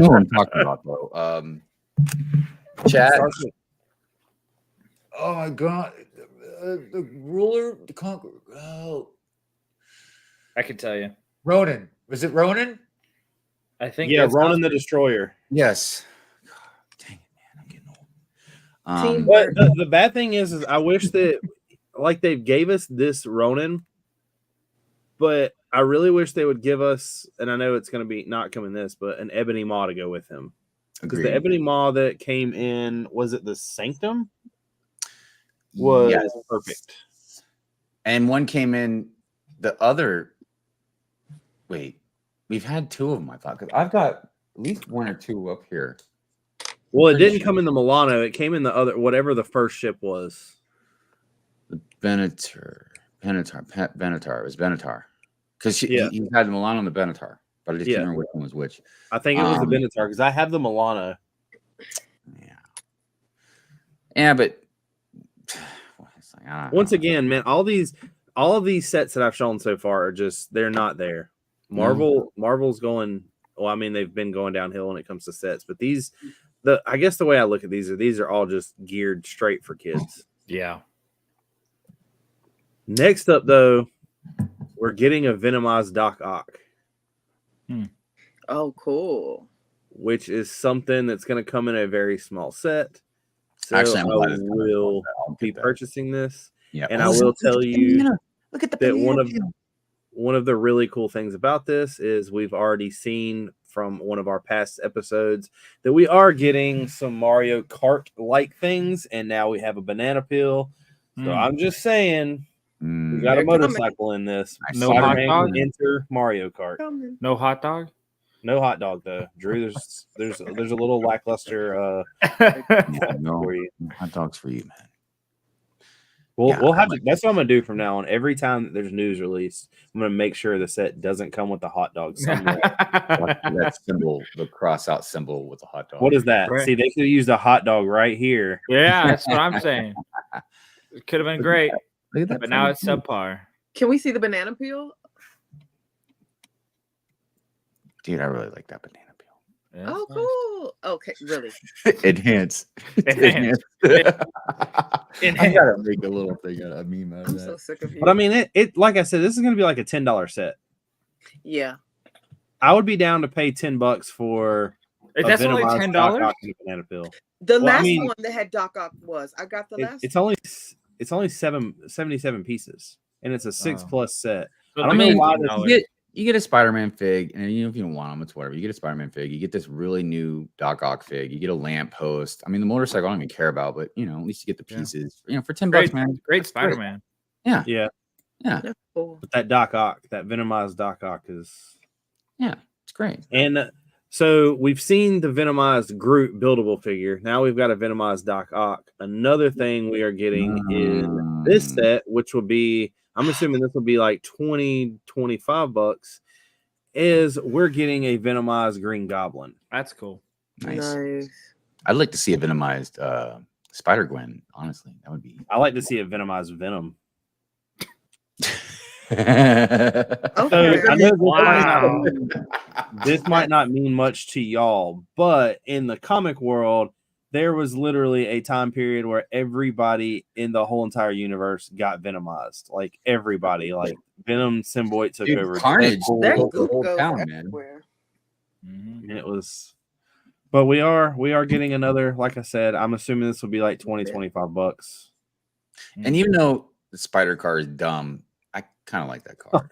what I'm talking about, though. Chat. Oh my God, the ruler, the conqueror. Oh. I can tell you. Ronan. Was it Ronan? I think. Yeah, Ronan the Destroyer. Yes. God, dang it, man! I'm getting old. But the bad thing is I wish that like they gave us this Ronan, but I really wish they would give us, and I know it's going to be not coming this, but an Ebony Maw to go with him. Because the Ebony Maw that came in, was it the Sanctum? Was perfect. And one came in the other. Wait, we've had two of them, I thought, because I've got at least one or two up here. Well, it didn't come in the Milano. It came in the other, whatever the first ship was. The Benatar. It was Benatar. Because he had the Milano and the Benatar, but I just can't remember which one was which. I think it was the Benatar, because I have the Milano. Yeah, but once again, man, all of these sets that I've shown so far are just, they're not there. Marvel's going, well, I mean, they've been going downhill when it comes to sets, but I guess the way I look at these are all just geared straight for kids. Yeah. Next up, though, we're getting a Venomized Doc Ock. Oh, cool. Which is something that's going to come in a very small set. So actually, I will be purchasing this. Yeah. And I will tell you that one of the really cool things about this is we've already seen from one of our past episodes that we are getting some Mario Kart-like things, and now we have a banana peel. So I'm just saying, we got a motorcycle in this. No hot dog? Enter Mario Kart. No hot dog? No hot dog though, Drew. There's a little lackluster. No hot dogs for you, man. We'll have to, that's what I'm gonna do from now on. Every time that there's news released, I'm gonna make sure the set doesn't come with the hot dog somewhere. That symbol, the cross out symbol with the hot dog. What is that? Right. See, they could have used a hot dog right here. Yeah, that's what I'm saying. It could have been great, but now it's subpar. Can we see the banana peel? Dude, I really like that banana peel. Yeah, oh, cool. Nice. Okay, really? Enhance. I gotta make a little thing out of meme out of that. I'm so sick of you. But I mean, it like I said, this is gonna be like a $10 set. Yeah. I would be down to pay $10 for. That's only $10. Banana peel. The last one that had Doc Ock was. I got the last. It's only 77 pieces, and it's a 6+ set. So I don't know why you get a Spider-Man fig, and if you don't want them, it's whatever. You get a Spider-Man fig, you get this really new Doc Ock fig, you get a lamp post. I mean, the motorcycle I don't even care about, but at least you get the pieces. For $10, man. Great Spider-Man. Yeah. Cool. But that Doc Ock, that Venomized Doc Ock is it's great. And so we've seen the Venomized Groot buildable figure. Now we've got a Venomized Doc Ock. Another thing we are getting in this set, which will be, I'm assuming this will be like $20-$25, is we're getting a Venomized Green Goblin. That's cool. Nice. I'd like to see a Venomized Spider-Gwen, honestly. That would be. I like to see a Venomized Venom. Okay. I know this might not mean much to y'all, but in the comic world, there was literally a time period where everybody in the whole entire universe got venomized. Like everybody, like Venom symbiote took over. Carnage, that the whole town, man. And it was, but we are getting another. Like I said, I'm assuming this will be like $20-$25. And even though the spider car is dumb, I kind of like that car,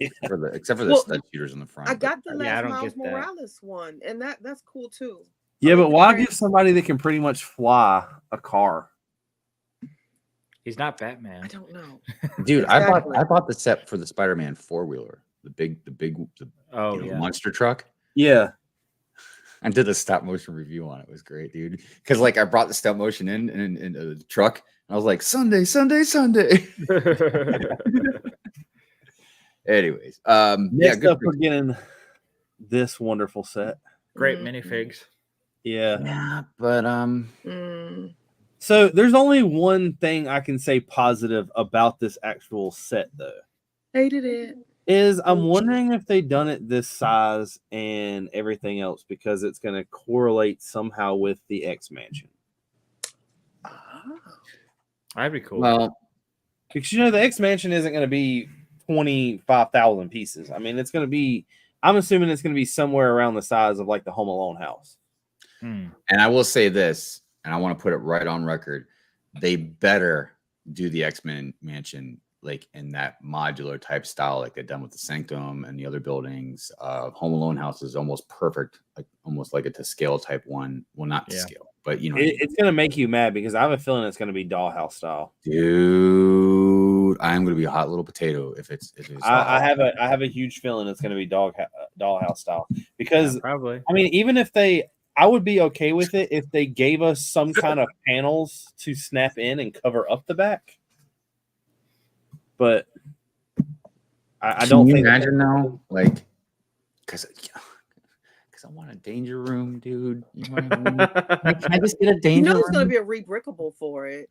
except for the stud shooters in the front. I got the last Miles Morales one, and that's cool too. Yeah, but why give somebody that can pretty much fly a car? He's not Batman. I don't know, dude. Exactly. I bought the set for the Spider-Man 4-wheeler, the big monster truck. Yeah, I did a stop motion review on it. It was great, dude. Because I brought the stop motion in the truck, and I was like, Sunday. Anyways, next up we're getting this wonderful set. Great minifigs. Yeah, but so there's only one thing I can say positive about this actual set, though. Hated it. Is I'm wondering if they done it this size and everything else because it's going to correlate somehow with the X Mansion. That'd be cool. Well, because the X Mansion isn't going to be 25,000 pieces. I mean, it's going to be. I'm assuming it's going to be somewhere around the size of like the Home Alone house. And I will say this, and I want to put it right on record: they better do the X-Men mansion like in that modular type style, like they've done with the Sanctum and the other buildings. Home Alone house is almost perfect, like almost like a to scale type one. Well, not to scale, but you know, it's going to make you mad because I have a feeling it's going to be dollhouse style. Dude, I'm going to be a hot little potato if it's. I have a huge feeling it's going to be dollhouse style because probably. I mean, even if I would be okay with it if they gave us some kind of panels to snap in and cover up the back. But I don't think. Can you imagine now, like, because I want a danger room, dude. You know what I mean? Like, can I just get a danger room? There's going to be a rebrickable for it.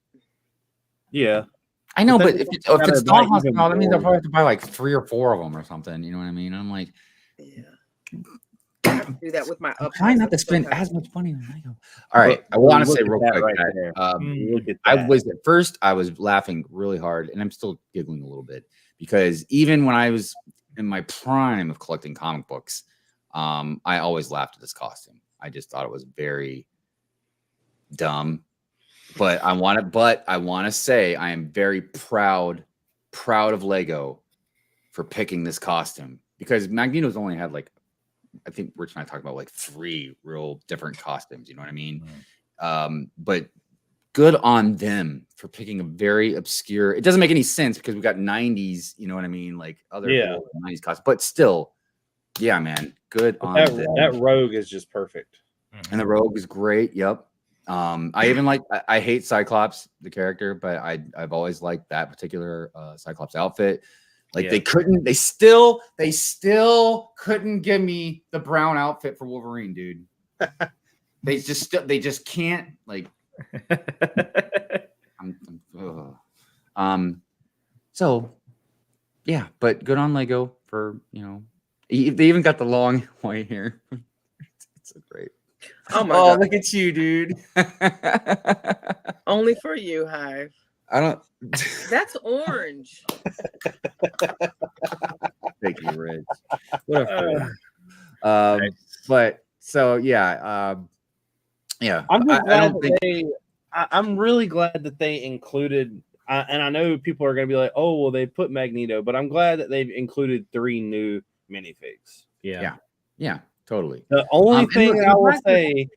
Yeah, I know, but if it's dollhouse, that means I'll probably have to buy like 3 or 4 of them or something. You know what I mean? I'm like, yeah. I have to do that with my up. Trying not to spend as much money on Lego. All right, I want to say real quick that I was laughing really hard, and I'm still giggling a little bit because even when I was in my prime of collecting comic books, I always laughed at this costume. I just thought it was very dumb. But I want to say I am very proud of Lego for picking this costume because Magneto's only had like, I think Rich and I talked about like 3 real different costumes. You know what I mean? But good on them for picking a very obscure. It doesn't make any sense because we got 90s. You know what I mean? Like other 90s costumes, but still, yeah, man, good on them. That Rogue is just perfect, and the Rogue is great. Yep. I even like. I hate Cyclops the character, but I've always liked that particular Cyclops outfit. Like they still couldn't give me the brown outfit for Wolverine, dude. they just can't like. So yeah, but good on Lego for they even got the long white hair. It's so great. Oh my God! Look at you, dude. Only for you, Hive. I don't. That's orange. Thank you, Rich. What a but so yeah, I'm just glad I'm really glad that they included. And I know people are going to be like, "Oh, well, they put Magneto," but I'm glad that they've included 3 new minifigs. Yeah, totally. The only thing I will say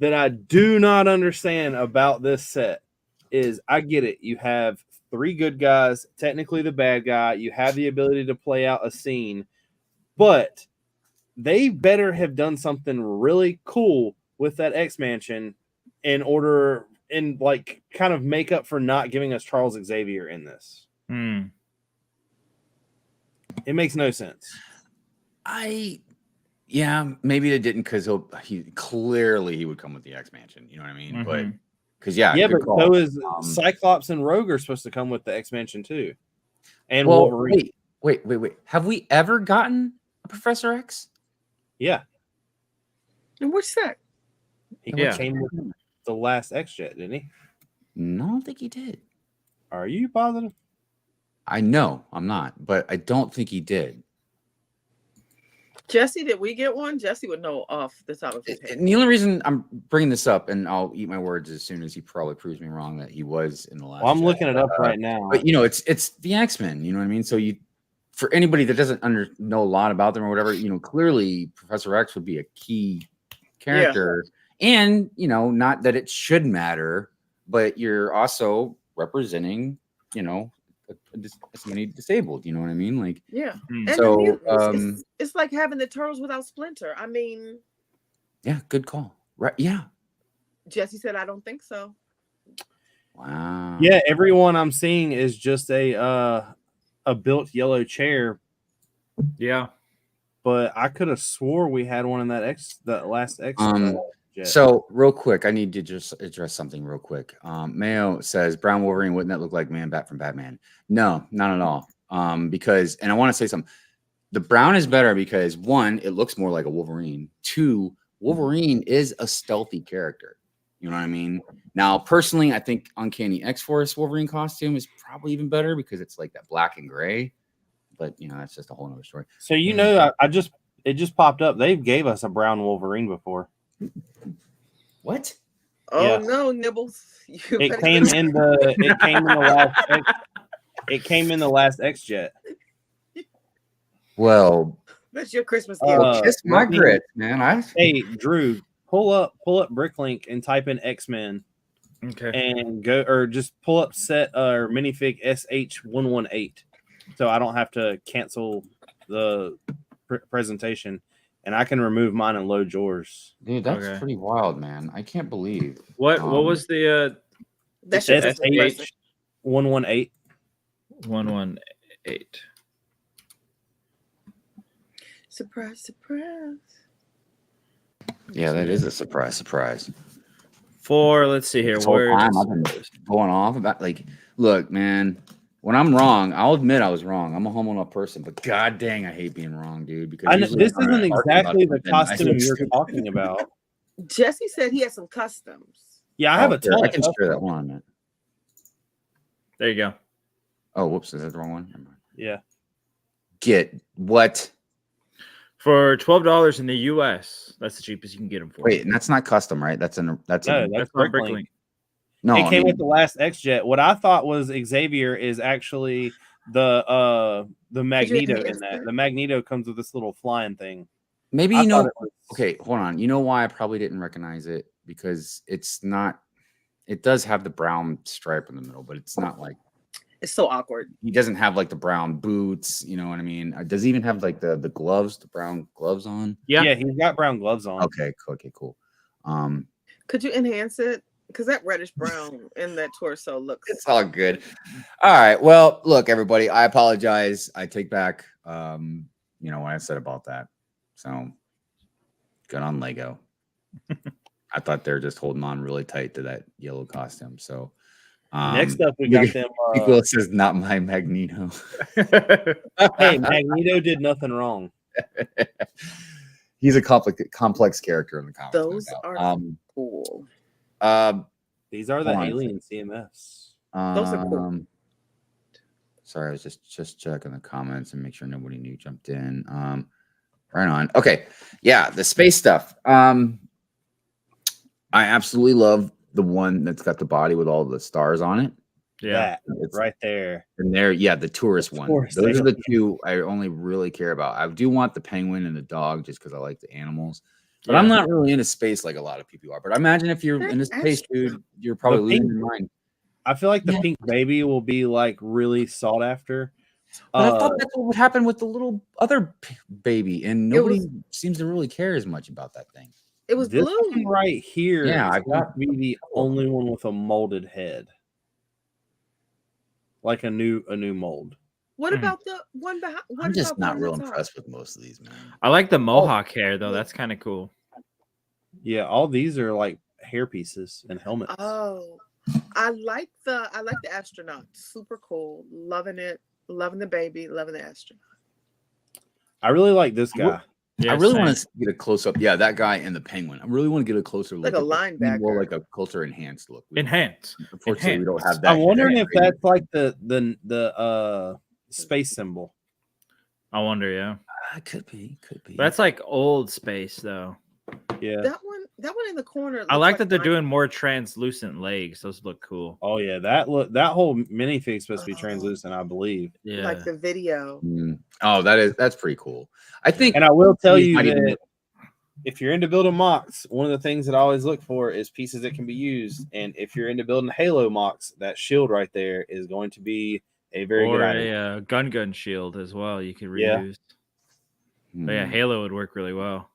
that I do not understand about this set is I get it. You have 3 good guys, technically the bad guy. You have the ability to play out a scene, but they better have done something really cool with that X-Mansion in order and like kind of make up for not giving us Charles Xavier in this. It makes no sense. Yeah, maybe they didn't because he would come with the X-Mansion. You know what I mean? But because but so is Cyclops and Rogue are supposed to come with the X-Mansion too, and Wolverine. Wait. Have we ever gotten a Professor X? Yeah. And what's that? He came with the last X-Jet, didn't he? No, I don't think he did. Are you positive? I know I'm not, but I don't think he did. Jesse, did we get one? Jesse would know off the top of his head. And the only reason I'm bringing this up, and I'll eat my words as soon as he probably proves me wrong that he was in the last. Well, I'm looking it up right now. But it's the X-Men. You know what I mean? So for anybody that doesn't know a lot about them or whatever, clearly Professor X would be a key character. And not that it should matter, but you're also representing, somebody disabled. You know what I mean? Like, And so it's like having the Turtles without Splinter. I mean, good call. Right? Yeah. Jesse said, "I don't think so." Wow. Yeah, everyone I'm seeing is just a built yellow chair. Yeah, but I could have swore we had one in that last X. Jet. So real quick, I need to just address something real quick. Mayo says Brown Wolverine, wouldn't that look like Man-Bat from Batman? No, not at all. Because, and I want to say something. The brown is better because 1, it looks more like a Wolverine. 2, Wolverine is a stealthy character. You know what I mean? Now, personally, I think Uncanny X-Force Wolverine costume is probably even better because it's like that black and gray. but that's just a whole nother story. So it just popped up. They gave us a brown Wolverine before. What? Oh no, Nibbles! It came in the last X Jet. Well, that's your Christmas gift. Kiss my grits, man. Hey, Drew, pull up Bricklink and type in X-Men. Okay. And go, or just pull up set or minifig SH118, so I don't have to cancel the presentation, and I can remove mine and load yours. Dude, that's pretty wild, man. I can't believe. What was the that's SH118? 118. Surprise, surprise. Yeah, that is a surprise. For let's see here, where I've been going off about look, man. When I'm wrong, I'll admit I was wrong. I'm a humble enough person, but god dang, I hate being wrong, dude. Because this isn't exactly the costume you're talking about. Jesse said he has some customs. Yeah, I have a ton. I can share that one, man. There you go. Oh, whoops, is that the wrong one? Yeah. Get what? For $12 in the US, that's the cheapest you can get them for. Wait, and that's not custom, right? That's Bricklink. No, it came with the last X Jet. What I thought was Xavier is actually the Magneto in that. The Magneto comes with this little flying thing. Maybe okay, hold on. You know why I probably didn't recognize it? Because it's not. It does have the brown stripe in the middle, but it's not like. It's so awkward. He doesn't have the brown boots. You know what I mean? Does he even have the gloves, the brown gloves on? Yeah, he's got brown gloves on. Okay, cool. Could you enhance it? Because that reddish brown in that torso looks. It's all good. All right. Well, look, everybody. I apologize. I take back, what I said about that. So, good on Lego. I thought they're just holding on really tight to that yellow costume. So. Next up, we got them. Nicholas says, "Not my Magneto." Hey, Magneto did nothing wrong. He's a complex character in the comics. Those are cool. These are the alien CMFs. Those are cool. Sorry, I was just checking the comments and make sure nobody new jumped in. Right on. Okay, yeah, the space stuff. I absolutely love the one that's got the body with all the stars on it. Yeah, it's right there. And there, the tourist one. Those are the two I only really care about. I do want the penguin and the dog just because I like the animals. But I'm not really into space like a lot of people are. But I imagine if you're into space, dude, you're probably losing your mind. I feel like the pink baby will be really sought after. But I thought that's what would happen with the little other baby, and nobody seems to really care as much about that thing. It was this blue one right here. Yeah, I got to be the only one with a molded head, like a new mold. What about the one behind? I'm just not real impressed with most of these, man. I like the mohawk hair though. That's kind of cool. Yeah, all these are like hair pieces and helmets. Oh, I like the astronaut. Super cool. Loving it. Loving the baby. Loving the astronaut. I really like this guy. I really want to get a close up. Yeah, that guy and the penguin. I really want to get a closer look. Like a linebacker. More like a closer enhanced look. Unfortunately, we don't have that. I'm wondering if that's like the space symbol. I wonder, yeah. Could be. That's like old space though. Yeah. That one in the corner. I like that they're doing more translucent legs. Those look cool. Oh yeah, that whole minifig's supposed to be translucent, I believe. Yeah. Like the video. Oh, that's pretty cool. I think, and I will tell you that if you're into building mocks, one of the things that I always look for is pieces that can be used. And if you're into building Halo mocks, that shield right there is going to be a very good item. A gun shield as well. You can reuse. Yeah. But yeah, Halo would work really well.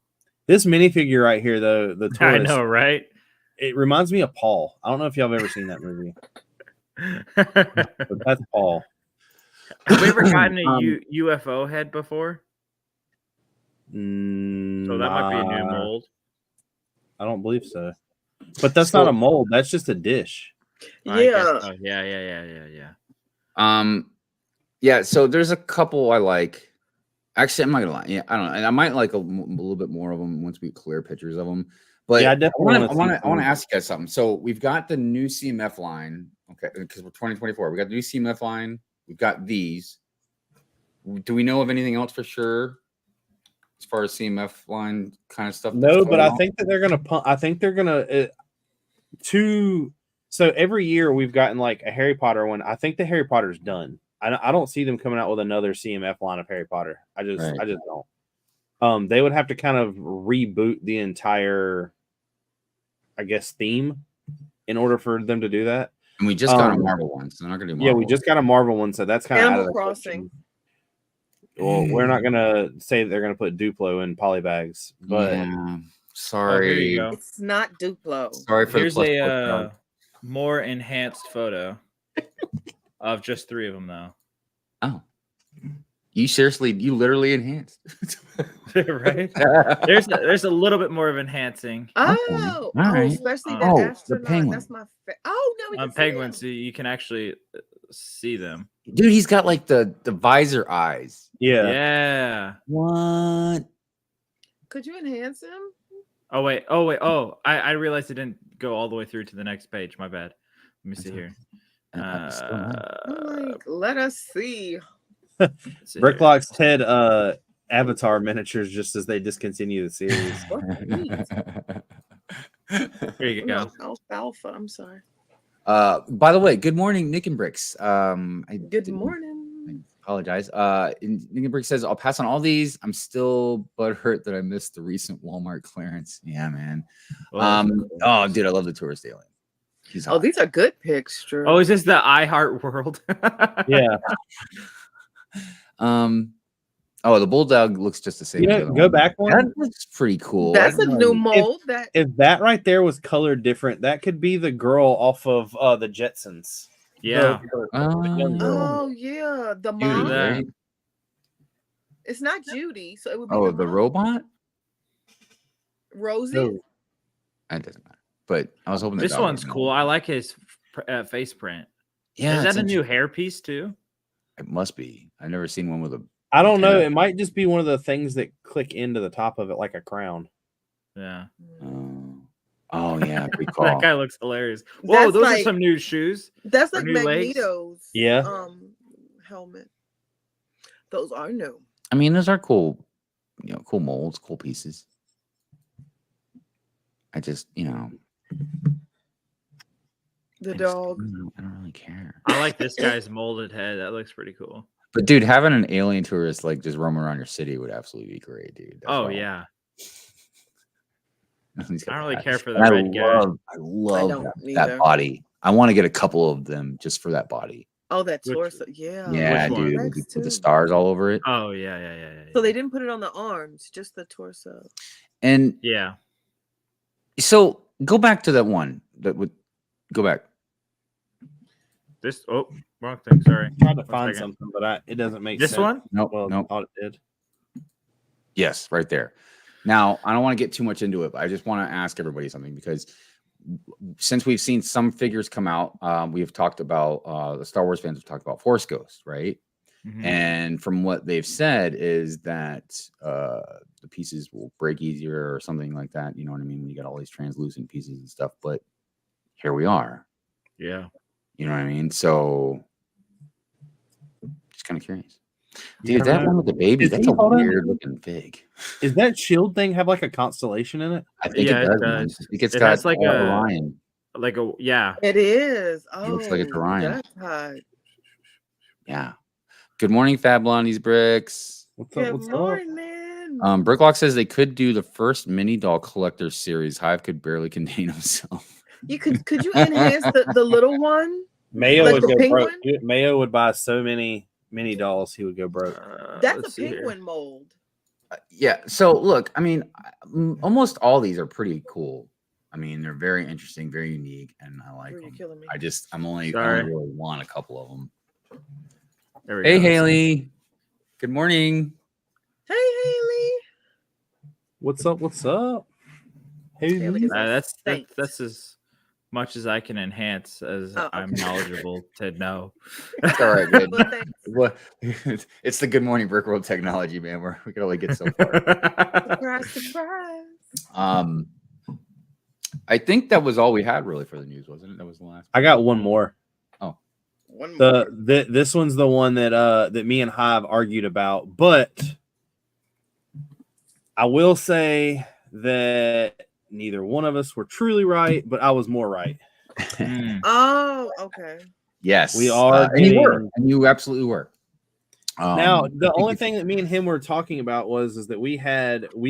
This minifigure right here, though, the tourist, I know, right? It reminds me of Paul. I don't know if y'all have ever seen that movie. But that's Paul. Have we ever gotten a UFO head before? So that might be a new mold. I don't believe so. But that's not a mold. That's just a dish. Yeah. So. Yeah. Yeah. So there's a couple I like. Actually, I'm not gonna lie. Yeah, I don't know. And I might like a little bit more of them once we clear pictures of them. But yeah, I want to ask you guys something. So we've got the new CMF line. Okay, because we're 2024. We got the new CMF line. We've got these. do we know of anything else for sure as far as CMF line kind of stuff? No, but I think that they're gonna pump. I think they're gonna So every year we've gotten like a Harry Potter one. I think the Harry Potter's done. I don't see them coming out with another CMF line of Harry Potter. I just don't. They would have to kind of reboot the entire, I guess, theme in order for them to do that. And we just got a Marvel one, so they're not gonna do Marvel. Yeah, we just got a Marvel one, so that's kind of out of the Crossing. Well, we're not gonna say they're gonna put Duplo in polybags, but sorry, it's not Duplo. Sorry for here's a more enhanced photo of just 3 of them, though. Oh, you literally enhanced, right? There's a little bit more of enhancing. Oh, right. Especially the astronaut. The penguin. That's my no, on penguins, so you can actually see them. Dude, he's got like the visor eyes. Yeah. What? Could you enhance him? Oh wait. Oh, I realized it didn't go all the way through to the next page. My bad. Let me see here. Let us see. Bricklock's Ted avatar miniatures just as they discontinue the series. Here you go. Alpha. I'm sorry. By the way, good morning, Nick and Bricks. Good morning. I apologize. Nick and Bricks says, I'll pass on all these. I'm still butthurt that I missed the recent Walmart clearance. Yeah, man. Oh, dude, I love the tourist alien. These are good pics, Drew. Oh, is this the I Heart World? Yeah. The bulldog looks just the same. Yeah, go back one. That looks pretty cool. That's a new mold. If that right there was colored different, that could be the girl off of the Jetsons. Yeah. Oh yeah, the mom. Right? It's not Judy, so it would be. Oh, the robot. Rosie. No. That doesn't matter. But I was hoping this one's cool. I like his face print. Yeah, is that a new hairpiece too? It must be. I've never seen one with a. I don't know. It might just be one of the things that click into the top of it like a crown. Yeah. Oh yeah, pretty cool. That guy looks hilarious. Whoa, those are some new shoes. That's like Magneto's helmet. Those are new. I mean, those are cool. Cool molds, cool pieces. I just, the dog. I don't really care. I like this guy's molded head. That looks pretty cool. But dude, having an alien tourist like just roam around your city would absolutely be great, dude. Yeah. I don't really care for the red guy. I love that body. I want to get a couple of them just for that body. Oh, that torso. Yeah. Yeah, dude. With the stars all over it. Oh, yeah. So they didn't put it on the arms, just the torso. And yeah. So go back to that one. Go back. Wrong thing. Sorry. I tried to find something, but it doesn't make sense. This one? Nope. Well, nope. Thought it did. Yes, right there. Now, I don't want to get too much into it, but I just want to ask everybody something because since we've seen some figures come out, we've talked about the Star Wars fans have talked about Force Ghost, right? Mm-hmm. And from what they've said is that the pieces will break easier or something like that. You know what I mean? When you got all these translucent pieces and stuff, but here we are. Yeah. You know what I mean? So just kind of curious. Dude, that one with the baby, that's a weird looking fig. Is that shield thing have like a constellation in it? I think it does. I think it's got like a Orion. It is. Oh, it looks like it's Orion. That's hot. Yeah. Good morning, Fab Blondies Bricks. What's up? Good morning. Bricklock says they could do the first mini doll collector series. Hive could barely contain himself. You could you enhance the little one? Mayo would go broke. Mayo would buy so many mini dolls, he would go broke. That's a penguin mold. Yeah. So look, I mean, almost all these are pretty cool. I mean, they're very interesting, very unique, and I like them. I only really want a couple of them. Hey, Haley. Good morning. Hey, Haley. What's up? What's up? Hey, that's as much as I can enhance as I'm knowledgeable to know. That's all right, man. It's the Good Morning Brick World technology, man. We can only get so far. Surprise. I think that was all we had really for the news, wasn't it? That was the last. I got one more. Oh. One more. This one's the one that me and Hive argued about, but I will say that neither one of us were truly right, but I was more right. Oh, okay. Yes, we are. And you were, and you absolutely were. Now, the only thing that me and him were talking about is that we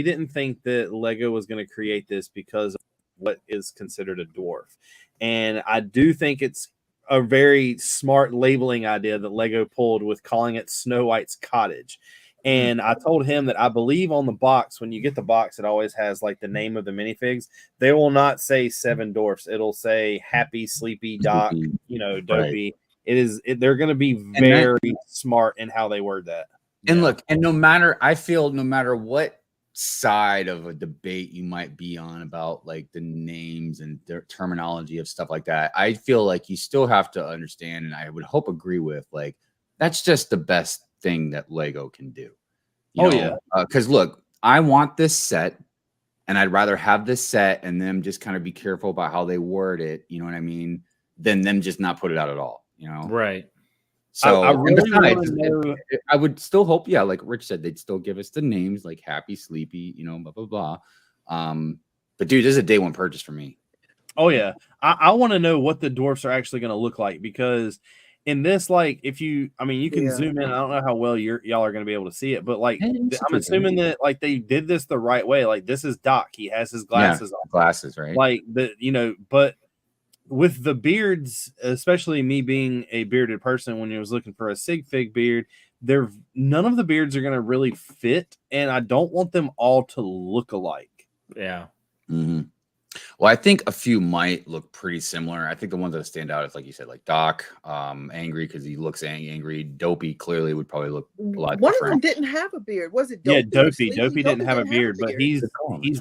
didn't think that Lego was going to create this because of what is considered a dwarf. And I do think it's a very smart labeling idea that Lego pulled with calling it Snow White's Cottage. And I told him that I believe on the box, when you get the box, it always has like the name of the minifigs. They will not say 7 dwarfs. It'll say Happy, Sleepy, Doc, Dopey. Right. They're going to be very smart in how they word that. And look, and no matter what side of a debate you might be on about like the names and their terminology of stuff like that, I feel like you still have to understand, and I would hope agree with, like, that's just the best thing that Lego can do. Because look, I want this set, and I'd rather have this set and them just kind of be careful about how they word it, you know what I mean, than them just not put it out at all. Right. So I really besides, I would still hope, like Rich said, they'd still give us the names like Happy, Sleepy, blah blah blah. But dude, this is a day one purchase for me. Oh yeah, I want to know what the dwarfs are actually going to look like, because in this, like, you can zoom in. I don't know how well y'all are going to be able to see it, but like, I'm assuming that like they did this the right way. Like, this is Doc. He has his glasses on. Glasses, right? Like but with the beards, especially me being a bearded person, when you was looking for a sigfig beard, none of the beards are going to really fit, and I don't want them all to look alike. Yeah. Mm-hmm. Well, I think a few might look pretty similar. I think the ones that stand out is, like you said, like Doc, angry because he looks angry. Dopey clearly would probably look a lot different. One of them didn't have a beard. Was it Dopey? Yeah, Dopey didn't have a beard, but he's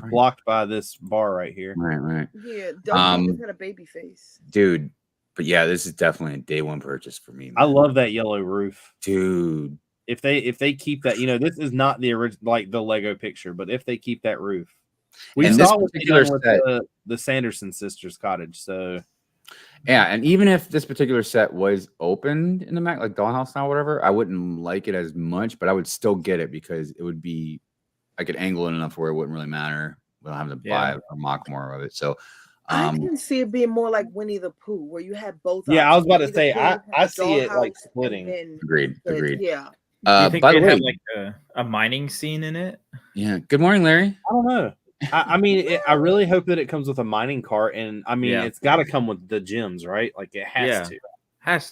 blocked by this bar right here. Right. Yeah, Dopey just had a baby face. Dude, but yeah, this is definitely a day one purchase for me, man. I love that yellow roof. Dude. If they keep that, this is not the original, like the Lego picture, but if they keep that roof. We saw what they done with the Sanderson sisters' cottage. So, yeah, and even if this particular set was opened in the Mac, like Dollhouse style, whatever, I wouldn't like it as much, but I would still get it because it would be, I could angle it enough where it wouldn't really matter. We don't have to buy or mock more of it. So, I can see it being more like Winnie the Pooh, where you had both. Yeah, I was about to say, I see it like splitting. Agreed. Yeah. Do you think they have like a mining scene in it? Yeah. Good morning, Larry. I don't know. I really hope that it comes with a mining cart, and it's got to come with the gems, right? Like it has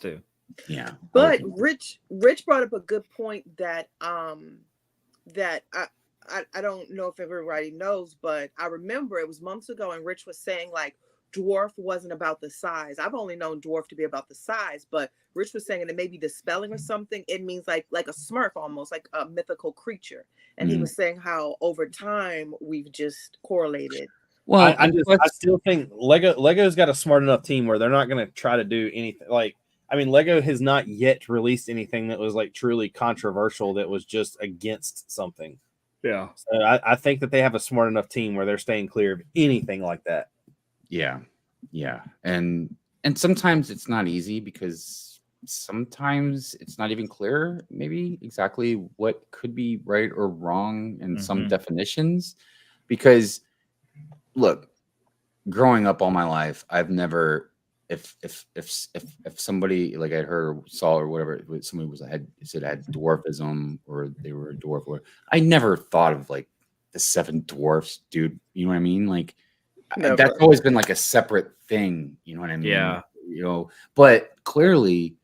to. Yeah. But Rich brought up a good point that that I don't know if everybody knows, but I remember it was months ago, and Rich was saying like dwarf wasn't about the size. I've only known dwarf to be about the size, but Rich was saying that maybe the spelling or something, it means like a Smurf, almost like a mythical creature. And he was saying how over time we've just correlated. Well, I still think Lego's got a smart enough team where they're not going to try to do anything. Like, Lego has not yet released anything that was like truly controversial that was just against something. Yeah. So I think that they have a smart enough team where they're staying clear of anything like that. Yeah. And sometimes it's not easy because sometimes it's not even clear maybe exactly what could be right or wrong in some definitions. Because look, growing up all my life, I've never, if somebody like I'd heard or saw or whatever, somebody said had dwarfism or they were a dwarf, or I never thought of like the 7 dwarfs, dude. You know what I mean? Like that's always been like a separate thing. You know what I mean? Yeah. But clearly,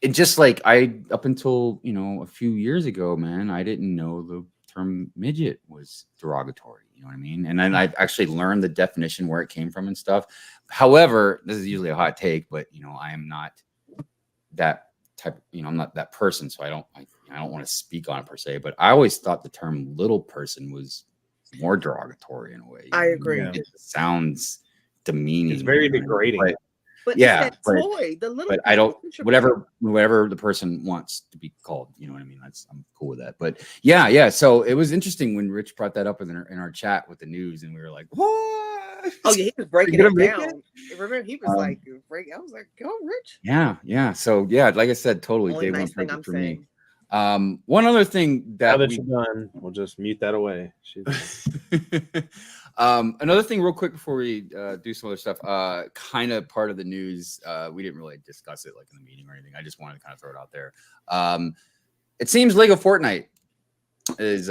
it just like up until a few years ago, man, I didn't know the term midget was derogatory. You know what I mean? And then I've actually learned the definition, where it came from and stuff. However, this is usually a hot take, but I am not that type. I'm not that person, so I don't want to speak on it per se. But I always thought the term little person was more derogatory in a way. I agree. It sounds demeaning. It's very degrading. But yeah, it's that toy, the little. But I don't. Whatever the person wants to be called. You know what I mean? I'm cool with that. But yeah. So it was interesting when Rich brought that up in our chat with the news, and we were like, "What?" Oh yeah, he was breaking it down. Remember, he was like, I was like, go, Rich. Yeah. So yeah, like I said, totally. Only Day nice one thing I'm for me. saying. One other thing that you're done, we'll just mute that away. Another thing, real quick, before we do some other stuff. Kind of part of the news. We didn't really discuss it like in the meeting or anything. I just wanted to kind of throw it out there. It seems Lego Fortnite is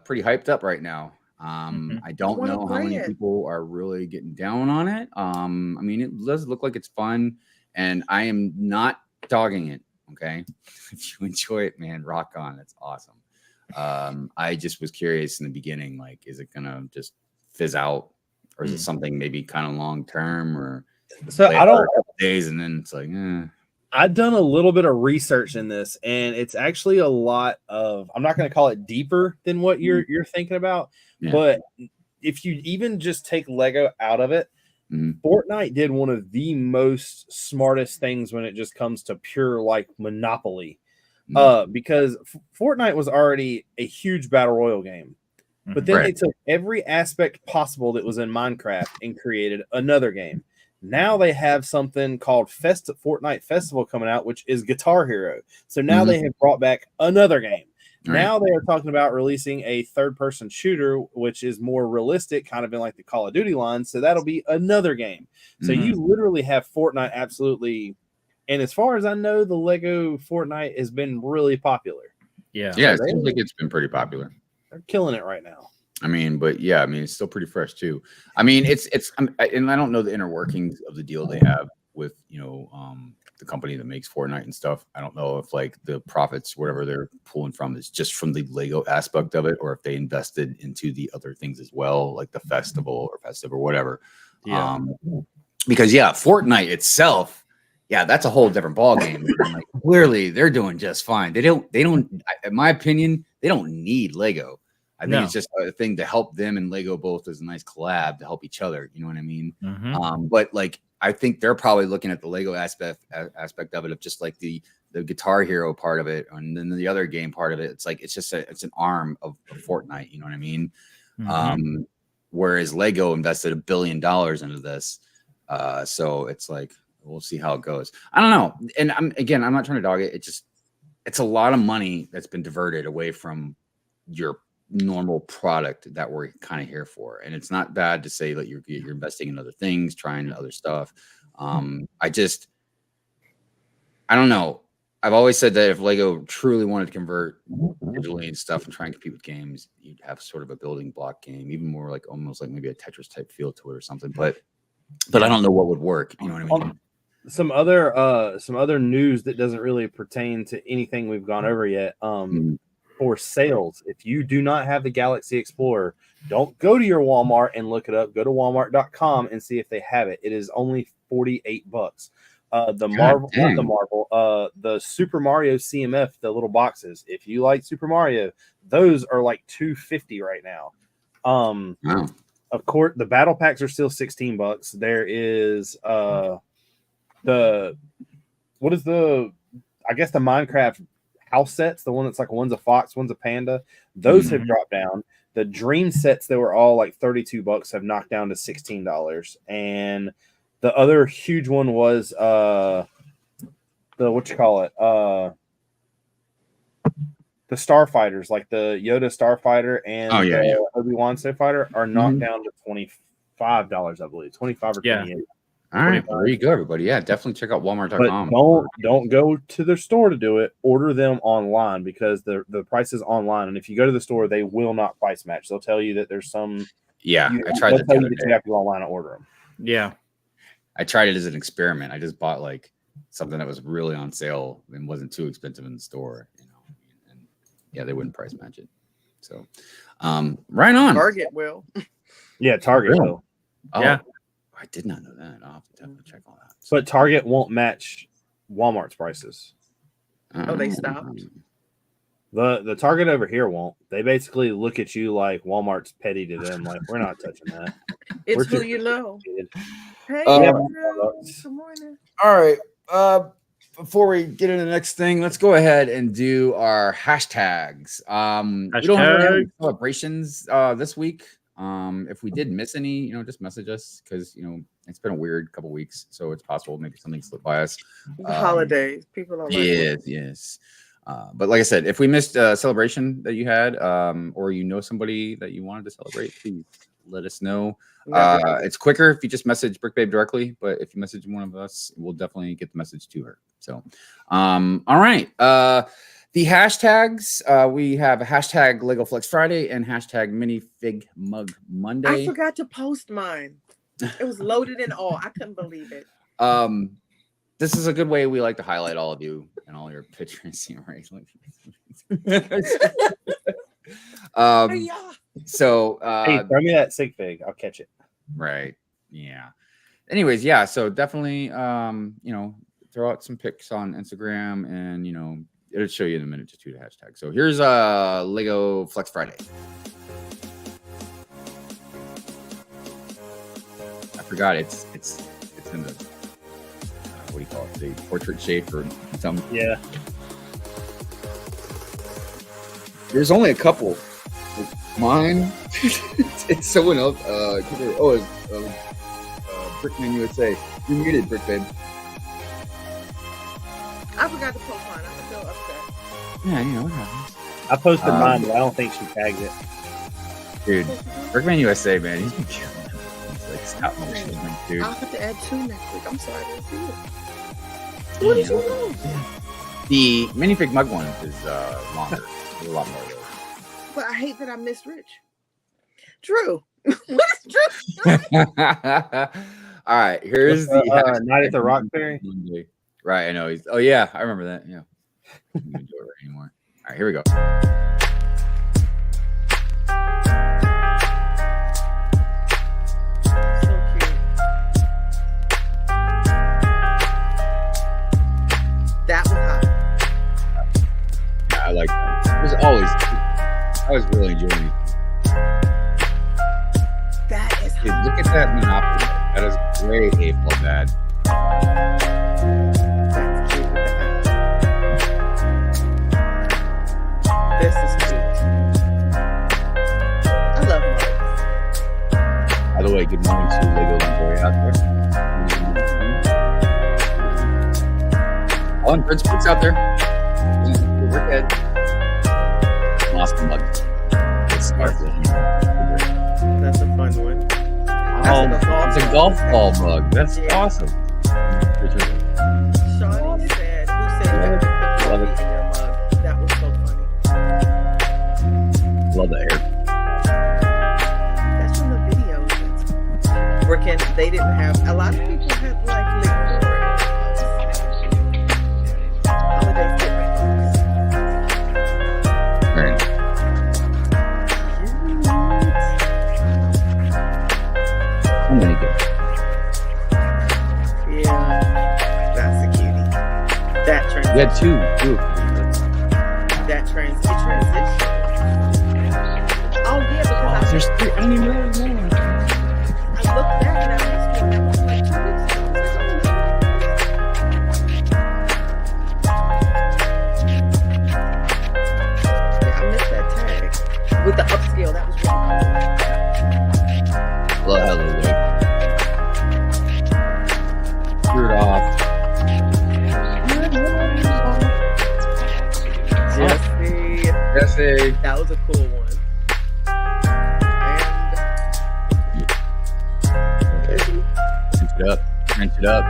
pretty hyped up right now. I don't know how many people are really getting down on it. I mean, it does look like it's fun, and I am not dogging it. Okay, if you enjoy it, man, rock on. It's awesome. I just was curious in the beginning, like, is it gonna just fizz out, or is it something maybe kind of long term, or so I don't days and then it's like, I've done a little bit of research in this, and it's actually a lot of, I'm not going to call it deeper than what you're thinking about, but if you even just take Lego out of it, Fortnite did one of the most smartest things when it just comes to pure like Monopoly, because Fortnite was already a huge battle royale game, but then they took every aspect possible that was in Minecraft and created another game. Now they have something called Fortnite Festival coming out, which is Guitar Hero. So now they have brought back another game. Now they are talking about releasing a third-person shooter, which is more realistic, kind of in like the Call of Duty line. So that'll be another game. So you literally have Fortnite absolutely. And as far as I know, the Lego Fortnite has been really popular. Yeah, it seems like it's been pretty popular. They're killing it right now. I mean, but yeah, I mean, it's still pretty fresh too. I mean, and I don't know the inner workings of the deal they have with, the company that makes Fortnite and stuff. I don't know if like the profits, whatever they're pulling from, is just from the Lego aspect of it, or if they invested into the other things as well, like the festival or whatever. Yeah. Because Fortnite itself, that's a whole different ballgame. Like, clearly, they're doing just fine. They don't. In my opinion, they don't need Lego. I think it's just a thing to help them and Lego both as a nice collab to help each other. You know what I mean? But like, I think they're probably looking at the Lego aspect of it, of just like the Guitar Hero part of it, and then the other game part of it. It's like it's an arm of Fortnite. You know what I mean? Whereas Lego invested $1 billion into this, so it's like, we'll see how it goes. I don't know. And I'm not trying to dog it. It's a lot of money that's been diverted away from your normal product that we're kind of here for. And it's not bad to say that you're investing in other things, trying other stuff. I don't know. I've always said that if Lego truly wanted to convert digitally and stuff and try and compete with games, you'd have sort of a building block game, even more like almost like maybe a Tetris type feel to it or something. But I don't know what would work. You know what I mean? Some other news that doesn't really pertain to anything we've gone over yet. For sales, if you do not have the Galaxy Explorer, don't go to your Walmart and look it up. Go to walmart.com and see if they have it. It is only $48. The Super Mario CMF, the little boxes, if you like Super Mario, those are like $250 right now. Of course, the battle packs are still $16. There is the Minecraft house sets, the one that's like one's a fox, one's a panda, those have dropped down. The dream sets that were all like $32 have knocked down to $16. And the other huge one was the starfighters, like the Yoda starfighter and the Obi-Wan starfighter are knocked down to $25, I believe, 25 or 28. All right, there you go, everybody. Yeah, definitely check out Walmart.com. Don't go to their store to do it. Order them online, because the price is online, and if you go to the store, they will not price match. They'll tell you that there's some. Yeah, I tried that. You have to go online and order them. Yeah, I tried it as an experiment. I just bought like something that was really on sale and wasn't too expensive in the store, and they wouldn't price match it. So, right on. Target will. Yeah, Target will. Oh. Yeah. I did not know that. I'll have to definitely check on that. But Target won't match Walmart's prices. Oh, they stopped. The Target over here won't. They basically look at you like Walmart's petty to them. Like, we're not touching that. It's who you know. Hey, good morning. All right. Before we get into the next thing, let's go ahead and do our hashtags. We don't have any celebrations this week. If we did miss any, just message us because it's been a weird couple weeks, so it's possible maybe something slipped by us. The holidays, people are like, yes. But like I said, if we missed a celebration that you had, or somebody that you wanted to celebrate, please let us know. It's quicker if you just message Brick Babe directly, but if you message one of us, we'll definitely get the message to her. So, all right. The hashtags, we have a hashtag Lego Flex Friday and hashtag Minifig Mug Monday. I forgot to post mine. It was loaded in all. I couldn't believe it. This is a good way we like to highlight all of you and all your pictures. Right? So hey, throw me that sigfig. I'll catch it. Right. Yeah. Anyways, yeah. So definitely, throw out some pics on Instagram, and it'll show you in a minute just to the hashtag. So here's Lego Flex Friday. I forgot it's in the what do you call it? The portrait shape or something. Yeah. There's only a couple. Mine. It's someone else. Brickman USA. You muted, Brick Babe. I forgot to post mine. I'm still upset. Yeah, what happens? I posted mine, but I don't think she tagged it. Dude, Brickman USA, man, he's been killing it. He's like stop motion, dude. I'll have to add 2 next week. I'm sorry, I didn't see it. What did you know? The minifig mug one is longer. A lot more though. But I hate that I missed Rich. Drew. What is Drew? All right, here's the Night at the Rock Ferry. Right, I know. Oh yeah, I remember that. Yeah. I don't do it anymore. All right, here we go. So cute. That was hot. Yeah, I like that. It was always. I was really enjoying it. That is hot. Dude, look at that Monopoly. That is great, April Dad. This is cute. I love mugs. By the way, good morning to Lego Employee out there. Oh, and Prince Bricks out there. We're dead. Lost the mug. It's That's a fun one. Oh, it's a golf ball mug. That's awesome. Shawnee said, who said you have to put coffee in your mug? That was so funny. Love that hair. That's from the videos. Working, they didn't have, a lot of people had like liquor holiday different. Right. So many good. Yeah, that's a cutie. That transition. You had two. That transition. Oh yeah, because There's 3. I don't even know. I looked back and I missed one. That was like 2 weeks ago. Yeah, I missed that tag with the upscale. That was really Love how they look. Screw it off. Jesse. That was a cool one. And Print it up.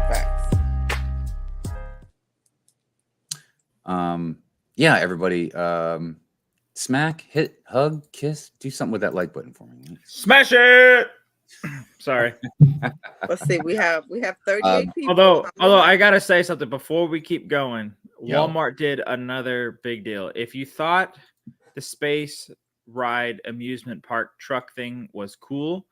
facts. Yeah, everybody. Smack, hit, hug, kiss, do something with that like button for me. Smash it. Sorry. Let's see. We have 38 people. Although I gotta say something before we keep going. Yo. Walmart did another big deal. If you thought the space ride amusement park truck thing was cool,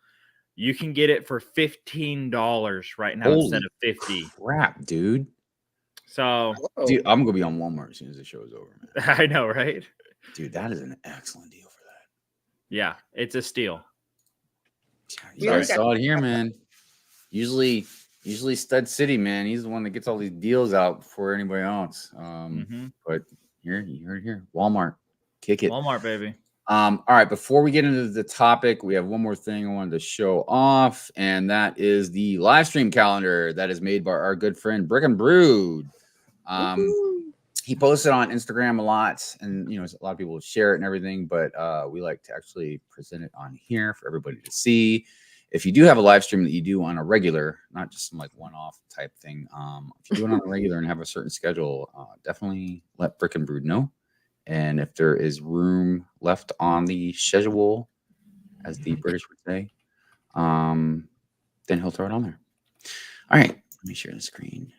you can get it for $15 right now instead of $50. Crap, dude. So, dude, I'm gonna be on Walmart as soon as the show is over, man. I know, right? Dude, that is an excellent deal for that. Yeah, it's a steal. Yeah, I saw it here, man. Usually Stud City, man. He's the one that gets all these deals out before anybody else. But here, you heard it here. Walmart, kick it. Walmart, baby. All right, before we get into the topic, we have one more thing I wanted to show off, and that is the live stream calendar that is made by our good friend Brick and Brood. He posts it on Instagram a lot, and a lot of people share it and everything, but we like to actually present it on here for everybody to see. If you do have a live stream that you do on a regular, not just some like one-off type thing, if you do it on a regular and have a certain schedule, definitely let Brick and Brood know. And if there is room left on the schedule, as the British would say, then he'll throw it on there. All right, let me share the screen.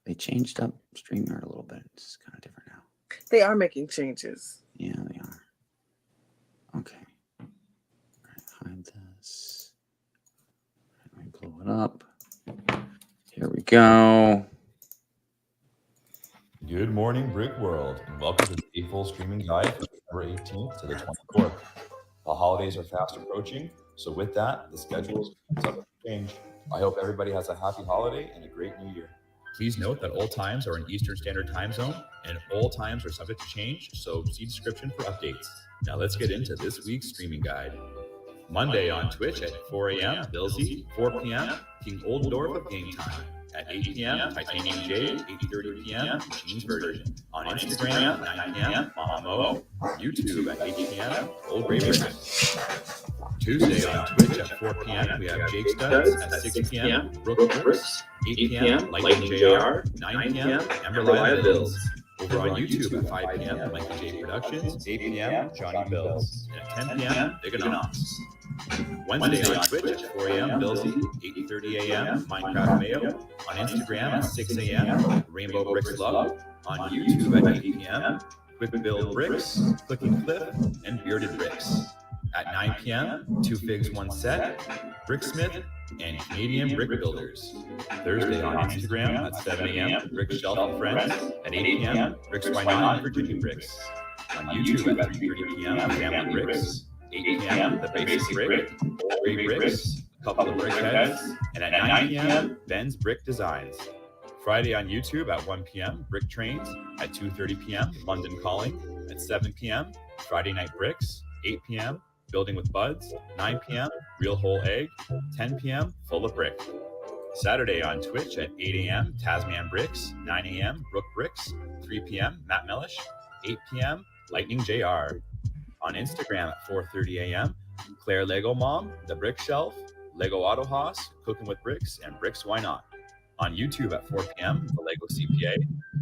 They changed up StreamYard a little bit. It's kind of different now. They are making changes. Yeah, they are. Okay. All right, hide this. Let me blow it up. Here we go. Good morning, Brick World, and welcome to the full streaming guide from September 18th to the 24th. The holidays are fast approaching, so with that, the schedule is subject to change. I hope everybody has a happy holiday and a great new year. Please note that all times are in Eastern Standard Time Zone, and all times are subject to change, so see description for updates. Now let's get into this week's streaming guide. Monday on Twitch at 4 a.m., Billsy, 4 p.m., King Oldendorf of Game Time. At 8 p.m., Titanium Jade, 8:30 p.m., Gene's Version. On Instagram, 9 p.m., Mama Mo. YouTube at 8 p.m., Old Gray Bricks. Tuesday on Twitch at 4 p.m., we have Jake Studs. At 6 p.m., Brick Brix. 8 p.m., Lightning JR. 9 p.m., Amberlive Bills. Over on YouTube at 5 p.m., Mikey J Productions. 8 p.m., Johnny Bills. And at 10 p.m., Bigonox. Wednesday on Twitch at 4 a.m. Billsy, 8:30 a.m. Minecraft Mayo. On Instagram at 6 a.m. Rainbow Bricks Love. On YouTube at 8 p.m. Quick Build Bricks, Clicking Clip, and Bearded Brix. At 9 p.m. Two Figs One Set, Bricksmith, and Canadian Brick Builders. Thursday on Instagram at 7 a.m. Brick Shelf and Friends. At 8 p.m. Bricks Why Not and Virginia Bricks. On YouTube at 3:30 p.m. Family Bricks. 8 p.m. The Basic Brick, Gray Bricks, a couple of Brick Heads, and at 9 p.m. Ben's Brick Designs. Friday on YouTube at 1 p.m. Brick Trains. At 2:30 p.m. London Calling. At 7 p.m. Friday Night Bricks. 8 p.m. Building with Buds. 9 p.m. Real Whole Egg. 10 p.m. Full of Brick. Saturday on Twitch at 8 a.m. Tasman Bricks. 9 a.m. Brook Bricks. 3 p.m. Matt Mellish. 8 p.m. Lightning JR. On Instagram at 4:30 a.m., Claire Lego Mom, The Brick Shelf, Lego Auto Haas, Cooking with Bricks, and Bricks Why Not. On YouTube at 4 p.m., The Lego CPA.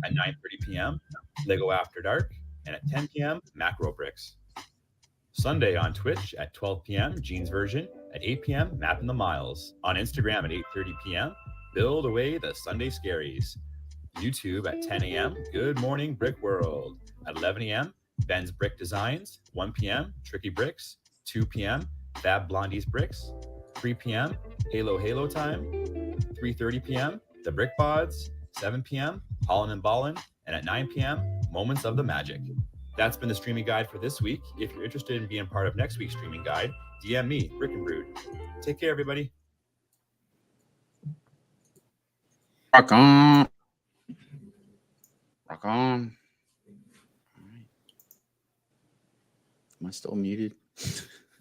At 9:30 p.m., Lego After Dark. And at 10 p.m., Macro Bricks. Sunday on Twitch at 12 p.m., Gene's Version. At 8 p.m., Mapping the Miles. On Instagram at 8:30 p.m., Build Away the Sunday Scaries. YouTube at 10 a.m., Good Morning Brick World. At 11 a.m., Ben's Brick Designs. 1 p.m. Tricky Bricks. 2 p.m. Fab Blondie's Bricks. 3 p.m. Halo Time. 3:30 p.m. The Brick Bods. 7 p.m. Hollin' and Ballin'. And at 9 p.m. Moments of the Magic. That's been the streaming guide for this week. If you're interested in being part of next week's streaming guide, DM me, Brick and Brood. Take care, everybody. Rock on. Rock on. Am I still muted?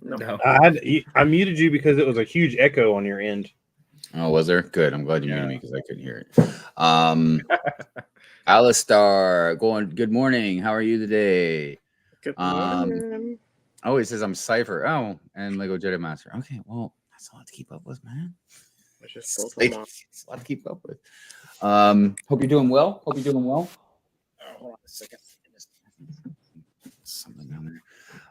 No. I muted you because it was a huge echo on your end. Oh, was there? Good. I'm glad you muted me because I couldn't hear it. Alistar, good morning. How are you today? Good morning. Oh, it says I'm Cypher. Oh, and Lego Jedi Master. Okay, well, that's a lot to keep up with, man. It's a lot to keep up with. Hope you're doing well. Hold on a second. Something down there.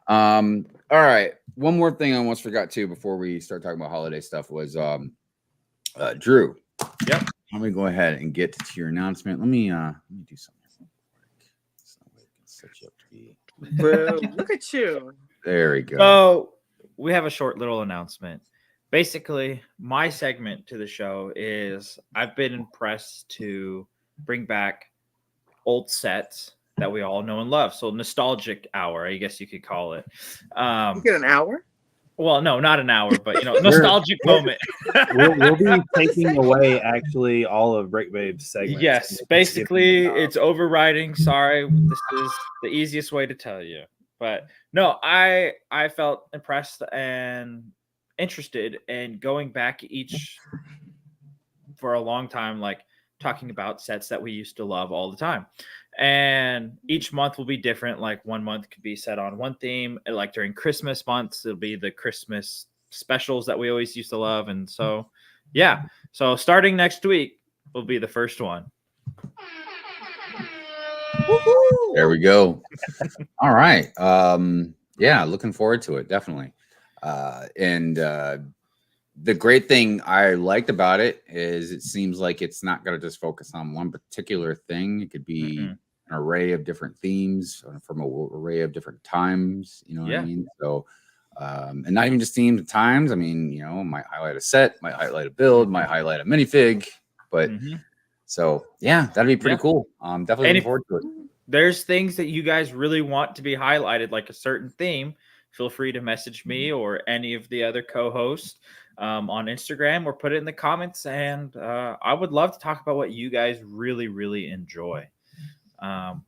All right. One more thing I almost forgot too before we start talking about holiday stuff was Drew. Yep. Let me go ahead and get to your announcement. Let me do something real quick. So we can set you up to be. Bro, look at you. There we go. So we have a short little announcement. Basically, my segment to the show is I've been impressed to bring back old sets that we all know and love. So nostalgic hour, I guess you could call it. You get an hour? Well, no, not an hour, but nostalgic moment. we'll be taking away actually all of Brick Babe's segments. Yes, basically it's overriding. Sorry, this is the easiest way to tell you. But no, I felt impressed and interested in going back for a long time, like talking about sets that we used to love all the time. And each month will be different. Like one month could be set on one theme. And like during Christmas months, it'll be the Christmas specials that we always used to love. And so, yeah. So starting next week will be the first one. Woohoo! There we go. All right. Yeah, looking forward to it, definitely. The great thing I liked about it is it seems like it's not going to just focus on one particular thing. It could be an array of different themes from an array of different times. You know what I mean? So, and not even just themes and times. I mean, you know, might highlight a set, might highlight a build, might highlight a minifig. But so, yeah, that'd be pretty cool. Definitely looking forward to it. There's things that you guys really want to be highlighted, like a certain theme. Feel free to message me or any of the other co-hosts on Instagram or put it in the comments. And I would love to talk about what you guys really, really enjoy. And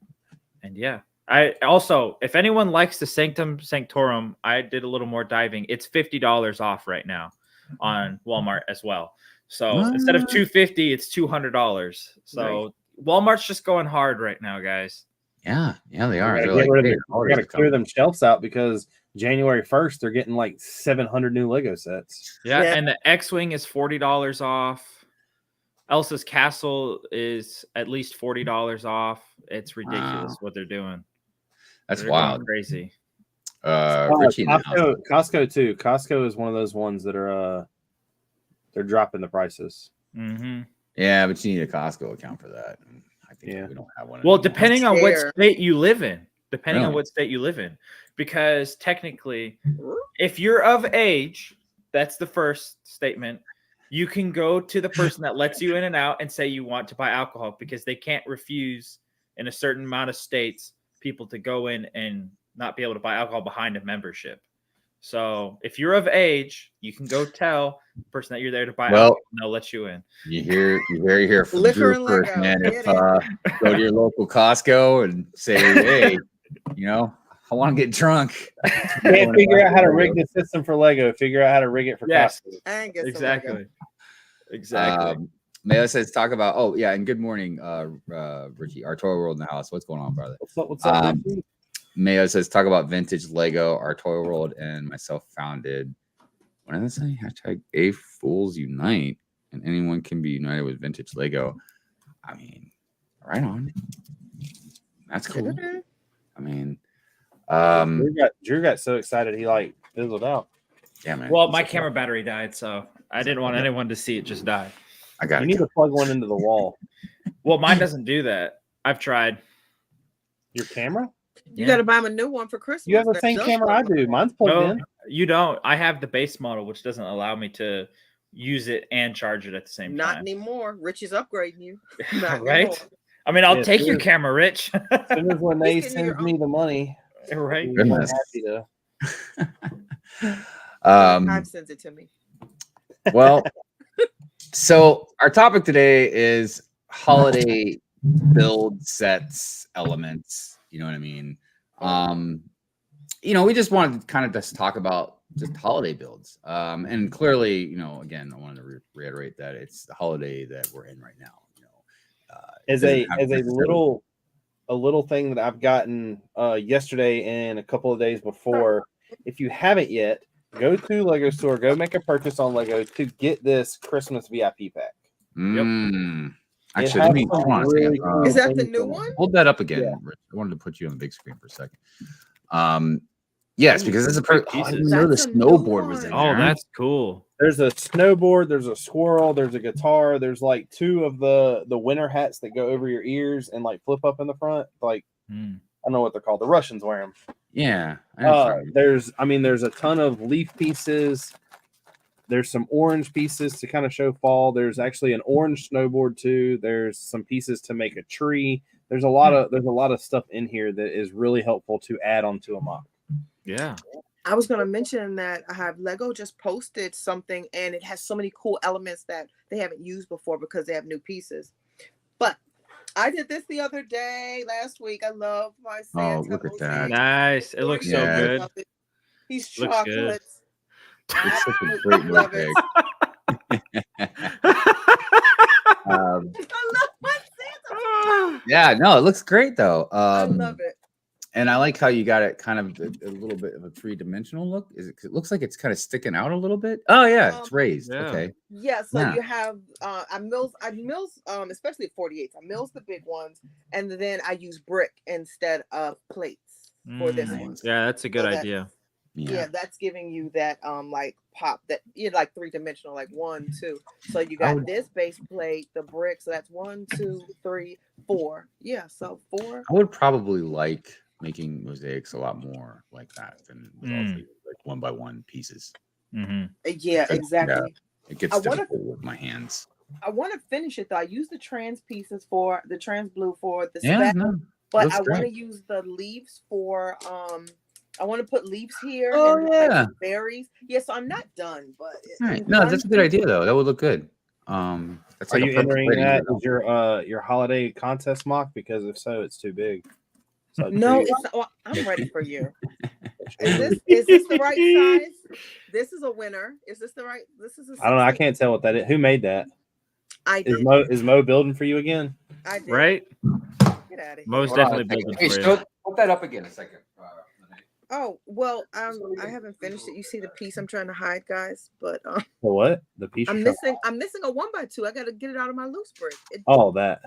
yeah, I also, if anyone likes the Sanctum Sanctorum, I did a little more diving. It's $50 off right now on Walmart as well. So instead of $250, it's $200. So Walmart's just going hard right now, guys. Yeah, they are. We gotta clear them shelves out because January 1st they're getting like 700 new Lego sets. Yeah, and the X-Wing is $40 off. Elsa's Castle is at least $40 off. It's ridiculous what they're doing. That's wild, crazy. Costco too. Costco is one of those ones that are they're dropping the prices. Yeah, but you need a Costco account for that. I think we don't have one. Well, depending on what state you live in. Because technically, if you're of age, that's the first statement. You can go to the person that lets you in and out and say you want to buy alcohol because they can't refuse in a certain amount of states people to go in and not be able to buy alcohol behind a membership. So if you're of age, you can go tell the person that you're there to buy alcohol and they'll let you in. You hear from Drew first, man. If go to your local Costco and say, hey, you know, I want to get drunk. Can't figure out how to rig the system for Lego. Figure out how to rig it for Costco. Exactly. Mayo says talk about and good morning, Richie, our toy world in the house. What's going on, brother? What's up, Richie? Mayo says talk about vintage Lego, our toy world and myself founded. What did I say? Hashtag A Fools Unite, and anyone can be united with vintage Lego. I mean, right on. That's cool. I mean, Drew got so excited he like fizzled out. Yeah, man. Well, my camera battery died, so I didn't want anyone to see it just die. You need to plug one into the wall. Well, mine doesn't do that. I've tried. Your camera? You got to buy him a new one for Christmas. You have the same camera I do. Mine's plugged in. You don't. I have the base model, which doesn't allow me to use it and charge it at the same time. Not anymore. Rich is upgrading you. Right? Anymore. I mean, I'll take your camera, Rich. As soon as when they send me the money, right? I'm happy to. Hive sends it to me. Well, so our topic today is holiday build sets, elements. You know what I mean? You know, we just wanted to kind of just talk about just holiday builds. And clearly, you know, again, I wanted to reiterate that it's the holiday that we're in right now. You know, as a little thing that I've gotten yesterday and a couple of days before. If you haven't yet, go to Lego store, go make a purchase on Lego to get this Christmas VIP pack. Actually, is that the new one? Hold that up again. Yeah. I wanted to put you on the big screen for a second. Yes, because it's I didn't know the snowboard was in there. Oh, that's cool. There's a snowboard, there's a squirrel, there's a guitar, there's like two of the winter hats that go over your ears and like flip up in the front. Like I don't know what they're called. The Russians wear them. Yeah. There's a ton of leaf pieces. There's some orange pieces to kind of show fall. There's actually an orange snowboard too. There's some pieces to make a tree. There's a lot of stuff in here that is really helpful to add onto a mock. Yeah. I was going to mention that I have Lego just posted something and it has so many cool elements that they haven't used before because they have new pieces. But I did this the other day, last week. I love my Santa. Oh, look at that. Nice. It looks so good. These It's chocolates. It's such a great mosaic. I love my Santa. Yeah, no, it looks great though. I love it. And I like how you got it kind of a little bit of a three-dimensional look. It looks like it's kind of sticking out a little bit. Oh yeah, it's raised. Yeah. Okay. Yeah, so you have I mills especially 48s. I mills the big ones, and then I use brick instead of plates for this one. Yeah, that's a good idea. Yeah, that's giving you that like pop that you're like three-dimensional, like 1, 2. So you got this base plate, the brick, so that's 1, 2, 3, 4. Yeah, so 4. I would probably like making mosaics a lot more like that than with all three, like 1-by-1 pieces. Yeah, exactly. Yeah, it gets difficult with my hands. I want to finish it though. I use the trans pieces for the trans blue for the spec, but I want to use the leaves for I want to put leaves here. Oh yeah, berries. Yeah, so I'm not done, but right. No, that's a good idea though. That would look good. That's Are you entering that as your holiday contest mock? Because if so, it's too big. So no, it's not, well, I'm ready for you. Is this the right size? This is a winner. Is this the right? This is. I don't know. I can't tell what that is. Who made that? I did. Is Mo building for you again? I did. Right. Get out of here. Mo's definitely building for you. Put that up again a second. Oh well, I haven't finished it. You see the piece I'm trying to hide, guys. But the what? The piece I'm missing a 1x2. I got to get it out of my loose brick. That.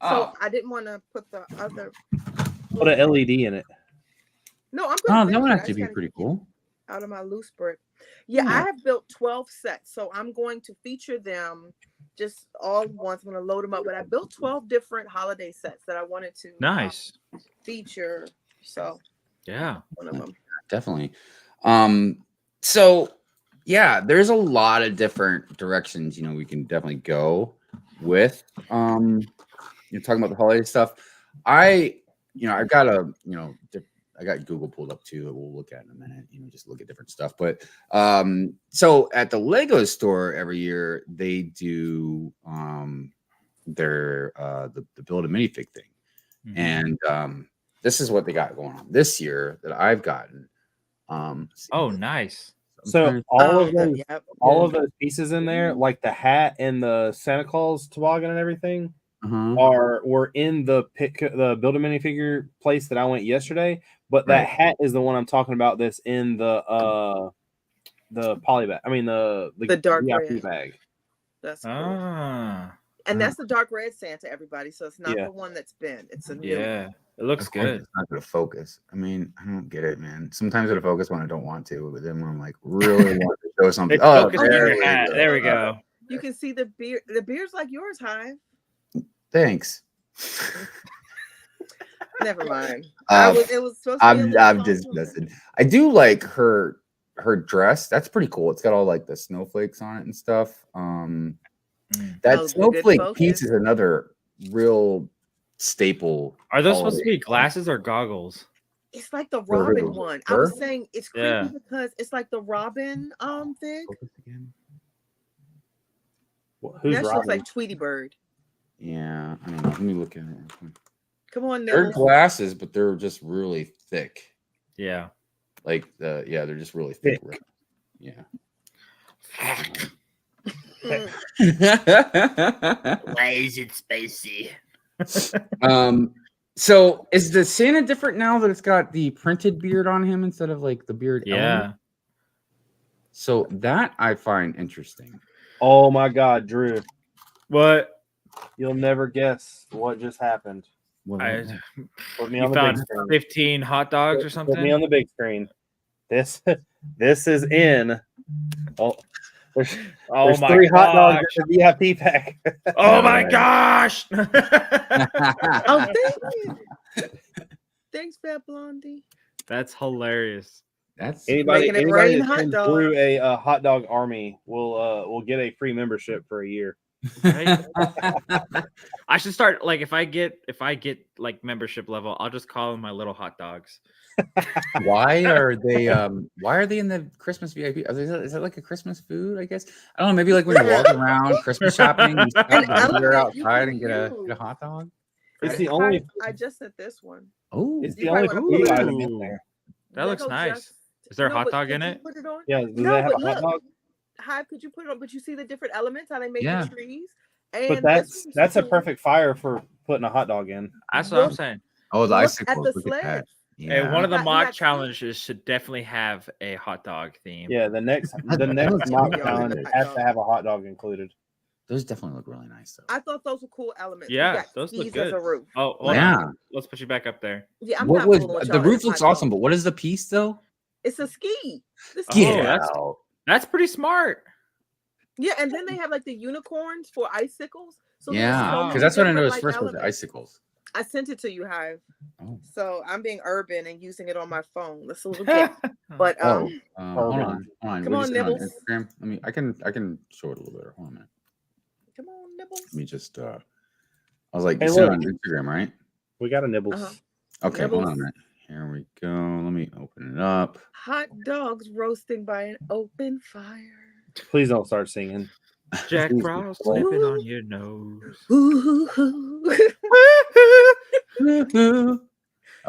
So I didn't want to put the other. Put an LED in it. No, I'm going to. That would actually be pretty cool. Out of my loose brick. Yeah, I have built 12 sets, so I'm going to feature them just all once. I'm going to load them up, but I built 12 different holiday sets that I wanted to feature. So yeah, one of them definitely. So yeah, there's a lot of different directions we can definitely go with. You're talking about the holiday stuff. I've got I got Google pulled up too that we'll look at in a minute, just look at different stuff. But so at the Lego store every year, they do their the build a minifig thing. And this is what they got going on this year that I've gotten. Oh, nice. So all of those pieces in there, like the hat and the Santa Claus toboggan and everything, were in the build a minifigure place that I went yesterday. But that hat is the one I'm talking about. That's in the poly bag. I mean the dark red bag. That's cool. And that's the dark red Santa, everybody. So it's not the one that's been. It's a new one. It looks good. It's not going to focus. I mean, I don't get it, man. Sometimes it'll focus when I don't want to, but then when I'm like really want to show something. There we go. You can see the beard. The beard's like yours, Hive. Thanks. Never mind. It was supposed to be I'm just messing. I do like her dress. That's pretty cool. It's got all like the snowflakes on it and stuff. That snowflake piece is another real staple. Are those supposed to be glasses or goggles? It's like the Robin one. I was saying it's creepy because it's like the Robin thing. That looks like Tweety Bird. Yeah, I don't know. Let me look at it. Come on, they're glasses, but they're just really thick. Yeah, like they're just really thick. Yeah. Why is it spicy? So is the Santa different now that it's got the printed beard on him instead of like the beard? Yeah. So that I find interesting. Oh my God, Drew! What? You'll never guess what just happened. Put me on the big screen. 15 hot dogs or something. Put me on the big screen. This is in. There's my 3 hot dogs in the VIP pack. Oh my gosh! Oh, thank you. Thanks, Fat Blondie. That's hilarious. That's anybody that through a hot dog army will get a free membership for a year. Right? I should start like if I get like membership level, I'll just call them my little hot dogs. Why are they in the Christmas VIP? Is that like a Christmas food? I guess I don't know. Maybe like when you're walking around Christmas shopping, you stop and you're outside and get a hot dog. It's the only. I just sent this one. Oh, it's the only food item in there. That looks nice. Is there a hot dog in it? Put it on? Yeah, do they have a hot dog? Hive, could you put it on? But you see the different elements, how they made the trees? And but that's a perfect fire for putting a hot dog in. That's what I'm saying. Oh, the icicles. At the sled. Yeah. Hey, one of the mock challenges should definitely have a hot dog theme. Yeah, the next mock challenge has to have a hot dog included. Those definitely look really nice, though. I thought those were cool elements. Yeah, those look good. Oh, yeah. Let's put you back up there. Yeah, I'm what not was the roof looks awesome, but what is the piece though? It's a ski. That's pretty smart. Yeah, and then they have like the unicorns for icicles. So yeah, because that's what I noticed first was the icicles. I sent it to you, Hive. Oh. So I'm being urban and using it on my phone. That's a little bit. But hold on. Come on, Nibbles. On Instagram. I can show it a little better. Hold on a minute. Come on, Nibbles. Let me just I was like, you on Instagram, right? We got a Nibbles. Okay, hold on a minute. Here we go. Let me open it up. Hot dogs roasting by an open fire. Please don't start singing. Jack Frost slipping on your nose.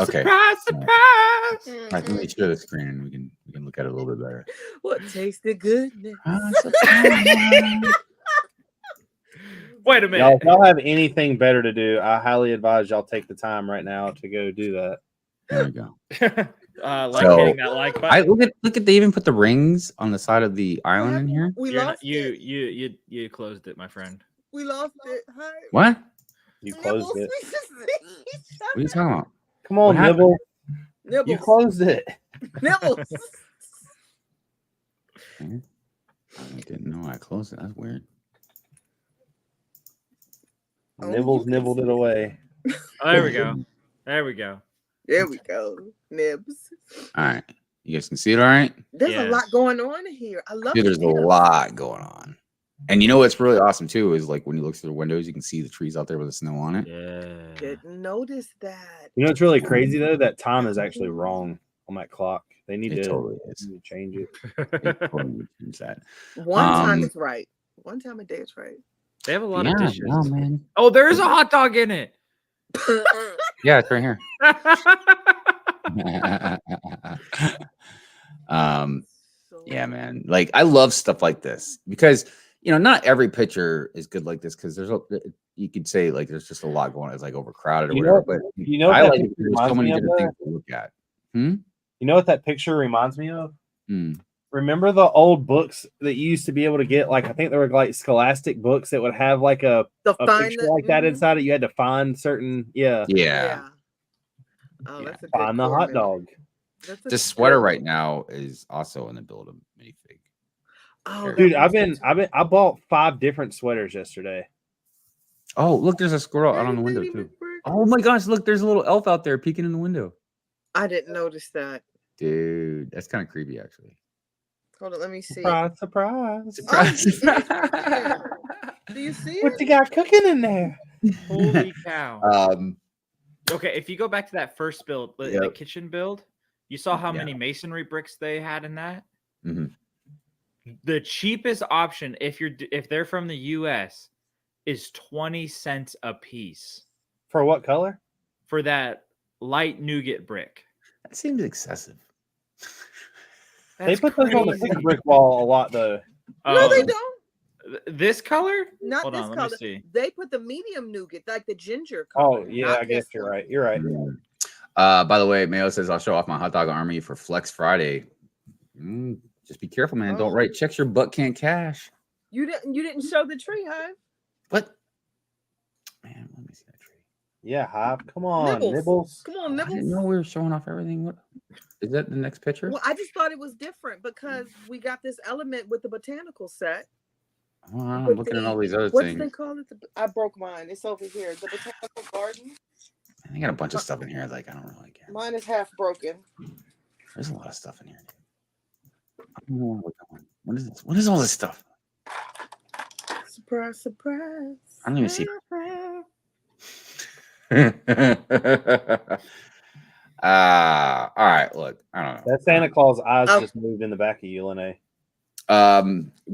Okay. Surprise, surprise. All right, let me share the screen and we can look at it a little bit better. What tasted good? Wait a minute. If y'all have anything better to do, I highly advise y'all take the time right now to go do that. There we go. Hitting that like button. Look at they even put the rings on the side of the island in here. We lost it. You closed it, my friend. We lost it. Hi. What? You closed it. What are you talking about? Come on, Nibble. Nibbles. You closed it. Nibbles. I didn't know I closed it. That's weird. Nibbles nibbled it away. Oh, there we go. There we go. There we go. Nibs. All right. You guys can see it all right? There's a lot going on here. I love it. There's a lot going on. And you know what's really awesome too is like when you look through the windows, you can see the trees out there with the snow on it. Yeah. Didn't notice that. You know what's really crazy though? That time is actually wrong on that clock. They need to change it. Change that. One time is right. One time a day is right. They have a lot of dishes. No, man. Oh, there is a hot dog in it. Yeah, it's right here. Yeah, man. Like I love stuff like this because not every picture is good like this because you could say like there's just a lot going on. It's like overcrowded or whatever. But I like there's so many different things to look at. You know what that picture reminds me of? Remember the old books that you used to be able to get? Like I think there were like Scholastic books that would have like a picture like that inside it. You had to find certain, yeah. Oh, that's a find the hot dog. This sweater right now is also in the build of minifig. Oh, dude, I bought 5 different sweaters yesterday. Oh, look, there's a squirrel out on the window too. Oh my gosh, look, there's a little elf out there peeking in the window. I didn't notice that. Dude, that's kind of creepy actually. Hold on, let me see. Surprise. Do you see what you got cooking in there? Holy cow. Okay, if you go back to that first build, the kitchen build, you saw how many masonry bricks they had in that? Mm-hmm. The cheapest option, if they're from the US, is 20 cents a piece. For what color? For that light nougat brick. That seems excessive. They put those on the brick wall a lot, though. No, they don't. This color? Not Hold this on, color. let me see. They put the medium nougat, like the ginger color. Oh, yeah, I guess you're right. You're right. By the way, Mayo says I'll show off my hot dog army for Flex Friday. Just be careful, man. Don't write checks your butt can't cash. You didn't show the tree, Hive. What? Man, let me see that tree. Yeah, Hive. Come on, Nibbles. Come on, Nibbles. I didn't know we were showing off everything. What is that? The next picture? Well, I just thought it was different because we got this element with the botanical set. Oh, I'm looking at all these other things. What do they call it? I broke mine. It's over here. The botanical garden. I got a bunch of stuff in here. Like I don't really care. Mine is half broken. There's a lot of stuff in here. I don't know what is this? What is all this stuff? Surprise, surprise. I don't even see. All right, look, I don't know. That Santa Claus eyes just moved in the back of you, Lene.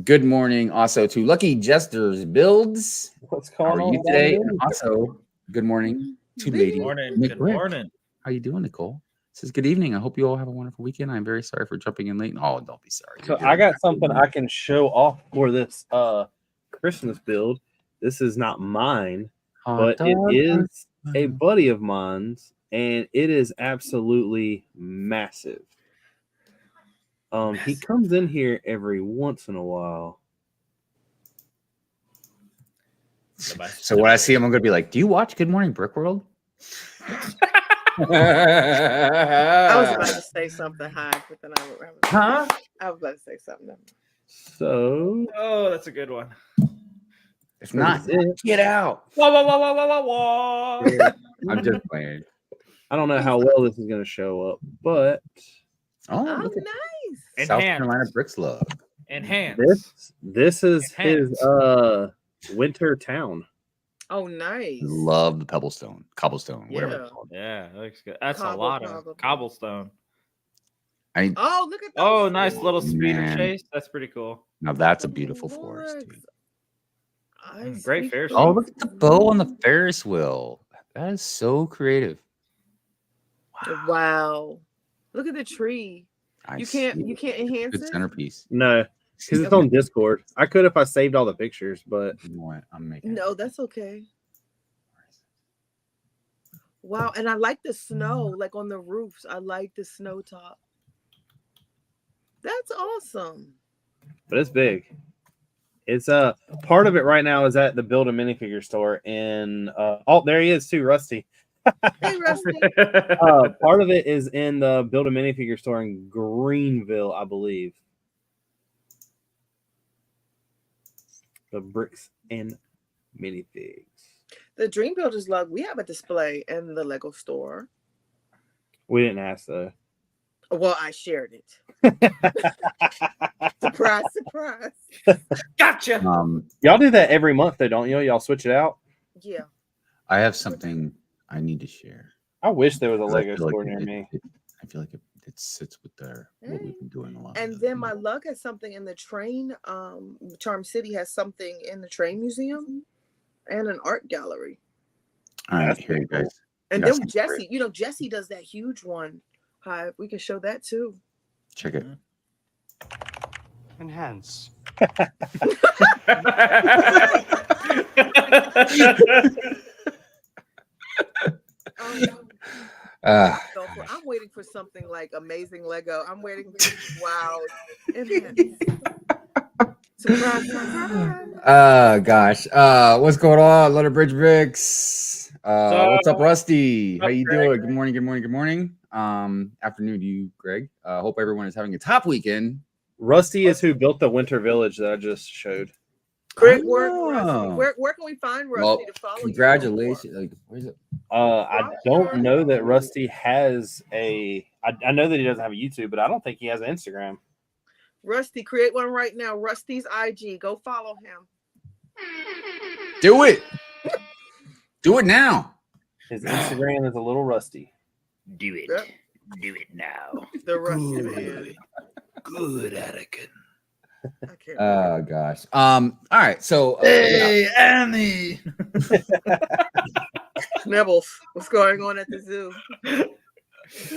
Good morning also to Lucky Jester's Builds. What's going on today? And also, good morning to Lady morning. Nick Good Brick. morning. How you doing, Nicole? Says good evening. I hope you all have a wonderful weekend. I'm very sorry for jumping in late. Oh, don't be sorry. So I got something I can show off for this Christmas build. This is not mine, but it is a buddy of mine's, and it is absolutely massive. He comes in here every once in a while. So when I see him, I'm gonna be like, "Do you watch Good Morning Brick World?" I was about to say something high, but then I was about to say something. So, that's a good one. If not, get out. Whoa, whoa, whoa, whoa, whoa, whoa, whoa. I'm just playing. I don't know how well this is going to show up, but look at nice. South Carolina Bricks Love. Enhance. This is his winter town. Oh, nice. Love the cobblestone, whatever it's called. Yeah, that looks good. That's a lot of cobblestone. Look at that. Oh, nice little speeder chase. That's pretty cool. Now that's a beautiful forest, dude. Great Ferris wheel. Oh, look at the bow on the Ferris wheel. That is so creative. Wow. Look at the tree. You can't enhance Good it. Centerpiece. No, because it's on Discord. I could if I saved all the pictures, but you know what? I'm making. No, that's okay. Wow, and I like the snow, like on the roofs. I like the snow top. That's awesome. But it's big. It's part of it right now is at the Build a Minifigure store in there he is too, Rusty. Hey, Rusty. Part of it is in the Build a Minifigure store in Greenville, I believe. The bricks and minifigs. The Dream Builders Love, we have a display in the Lego store. We didn't ask though. Well, I shared it. Surprise, surprise. Gotcha. Y'all do that every month though, don't you? Y'all switch it out? Yeah. I have something I need to share. I wish there was a Lego store near me. I feel like it sits with what we've been doing a lot. And then my luck has something in the train. Charm City has something in the train museum and an art gallery. All right, here you guys. And then Jesse, Jesse does that huge one. Hi, we can show that too. Check it. Enhance. I'm waiting for something like amazing Lego. I'm waiting for wow. Surprise. Gosh. What's going on, Letter Bridge Bricks? What's up, Rusty? How you doing? Good morning, good morning, good morning. Afternoon to you, Greg. Hope everyone is having a top weekend. Rusty is who built the winter village that I just showed. Great work, Rusty. Where can we find Rusty to follow? Congratulations. Like, where's it? I don't know that Rusty has I know that he doesn't have a YouTube, but I don't think he has an Instagram. Rusty, create one right now. Rusty's IG. Go follow him. Do it. Do it now. His Instagram is a little rusty. Do it. Yep. Do it now. The Rusty man. Good, Anakin. Oh gosh. All right. So hey, Annie. Nibbles, what's going on at the zoo? She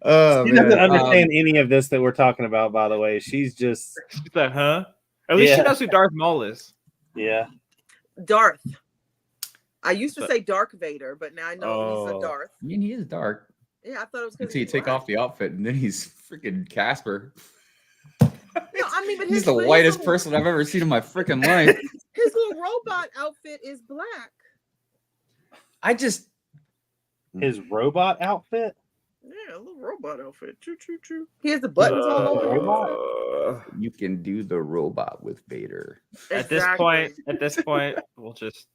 doesn't understand any of this that we're talking about, by the way. She's like, huh? At least she knows who Darth Maul is. Yeah. Darth. I used to say Dark Vader, but now I know he's a Darth. I mean, he is dark. Yeah, I thought it was until you take off the outfit, and then he's freaking Casper. No, I mean, but he's the whitest person I've ever seen in my freaking life. His little robot outfit is black. His robot outfit? Yeah, a little robot outfit. True. He has the buttons all over. You can do the robot with Vader. Exactly. At this point, we'll just.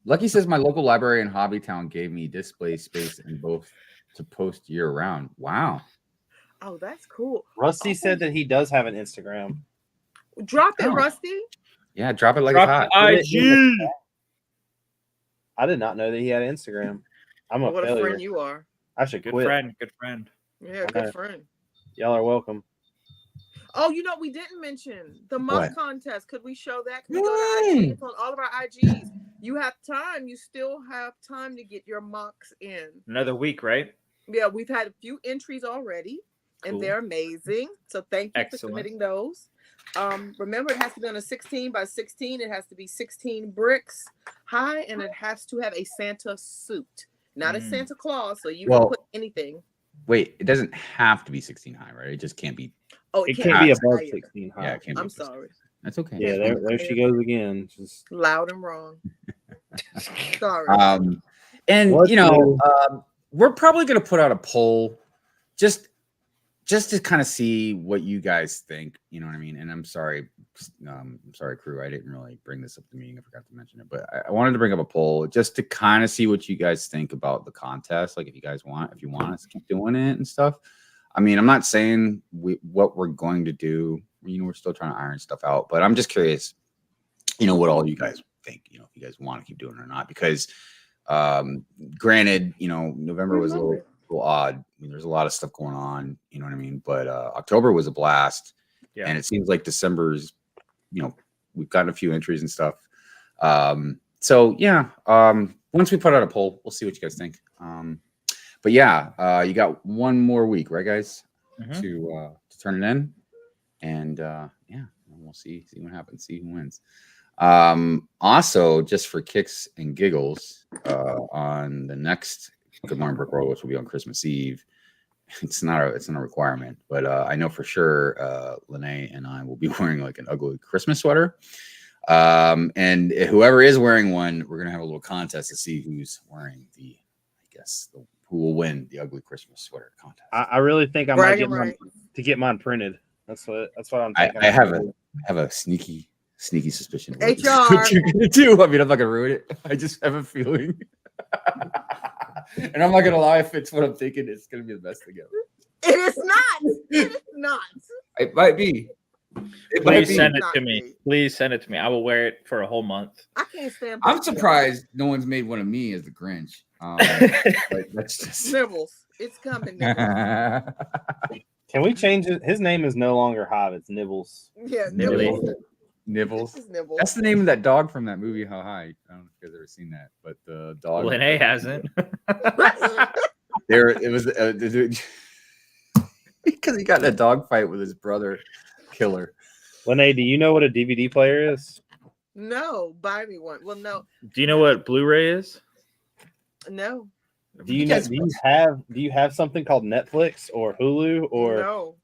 Lucky says my local library in Hobbytown gave me display space in both to post year round. Wow. Oh, that's cool. Rusty said that he does have an Instagram. Drop it, Rusty. Yeah, drop it like it's hot. IG. I did not know that he had an Instagram. I'm a what failure. a friend you are. I should Good quit. Good friend. Yeah, good friend. Y'all are welcome. Oh, we didn't mention the mug contest. Could we show that? Can we go to IG? It's on all of our IGs. You have time. You still have time to get your mocks in. Another week, right? Yeah, we've had a few entries already, and they're amazing. So thank you for submitting those. Remember, it has to be on a 16 by 16. It has to be 16 bricks high, and it has to have a Santa suit, not a Santa Claus. So you can put anything. Wait, it doesn't have to be 16 high, right? It just can't be. Oh, it can't be above 16 high. Yeah, it can't be. I'm sorry. That's okay. Yeah, there she goes again. Just loud and wrong. Sorry. And we're probably gonna put out a poll just to kind of see what you guys think. You know what I mean? And I'm sorry, crew. I didn't really bring this up at the meeting. I forgot to mention it, but I wanted to bring up a poll just to kind of see what you guys think about the contest. Like, if you want us to keep doing it and stuff. I mean, I'm not saying what we're going to do. We're still trying to iron stuff out, but I'm just curious, what all you guys think, if you guys want to keep doing it or not, because granted, November was a little odd. I mean, there's a lot of stuff going on, you know what I mean? But October was a blast. Yeah. And it seems like December's, we've gotten a few entries and stuff. So yeah, once we put out a poll, we'll see what you guys think. But yeah, you got one more week, right, guys, to turn it in, and we'll see what happens, see who wins. Also, just for kicks and giggles, on the next Good Morning Brick World, which will be on Christmas Eve, it's not a requirement, but I know for sure Lene and I will be wearing like an ugly Christmas sweater. And whoever is wearing one, we're gonna have a little contest to see who's wearing who will win the ugly Christmas sweater contest. I really think I might get mine printed. That's what I'm thinking. I have a sneaky suspicion. HR. What you're gonna do? I mean, I'm not gonna ruin it. I just have a feeling. And I'm not gonna lie, if it's what I'm thinking, it's gonna be the best thing ever. It is not. It is not. It might be. Please send it to me. Please send it to me. I will wear it for a whole month. I can't stand. I'm surprised no one's made one of me as the Grinch. That's just Nibbles. It's coming. Nibbles. Can we change it? His name is no longer Hive. It's Nibbles. Yeah, Nibbles. Nibbles. That's the name of that dog from that movie, How High. I don't know if you guys ever seen that, but the dog. Lene hasn't. It was because he got in a dog fight with his brother Killer. Lene, do you know what a DVD player is? No, buy me one. Well, no. Do you know what Blu-ray is? No. Do you have something called Netflix or Hulu or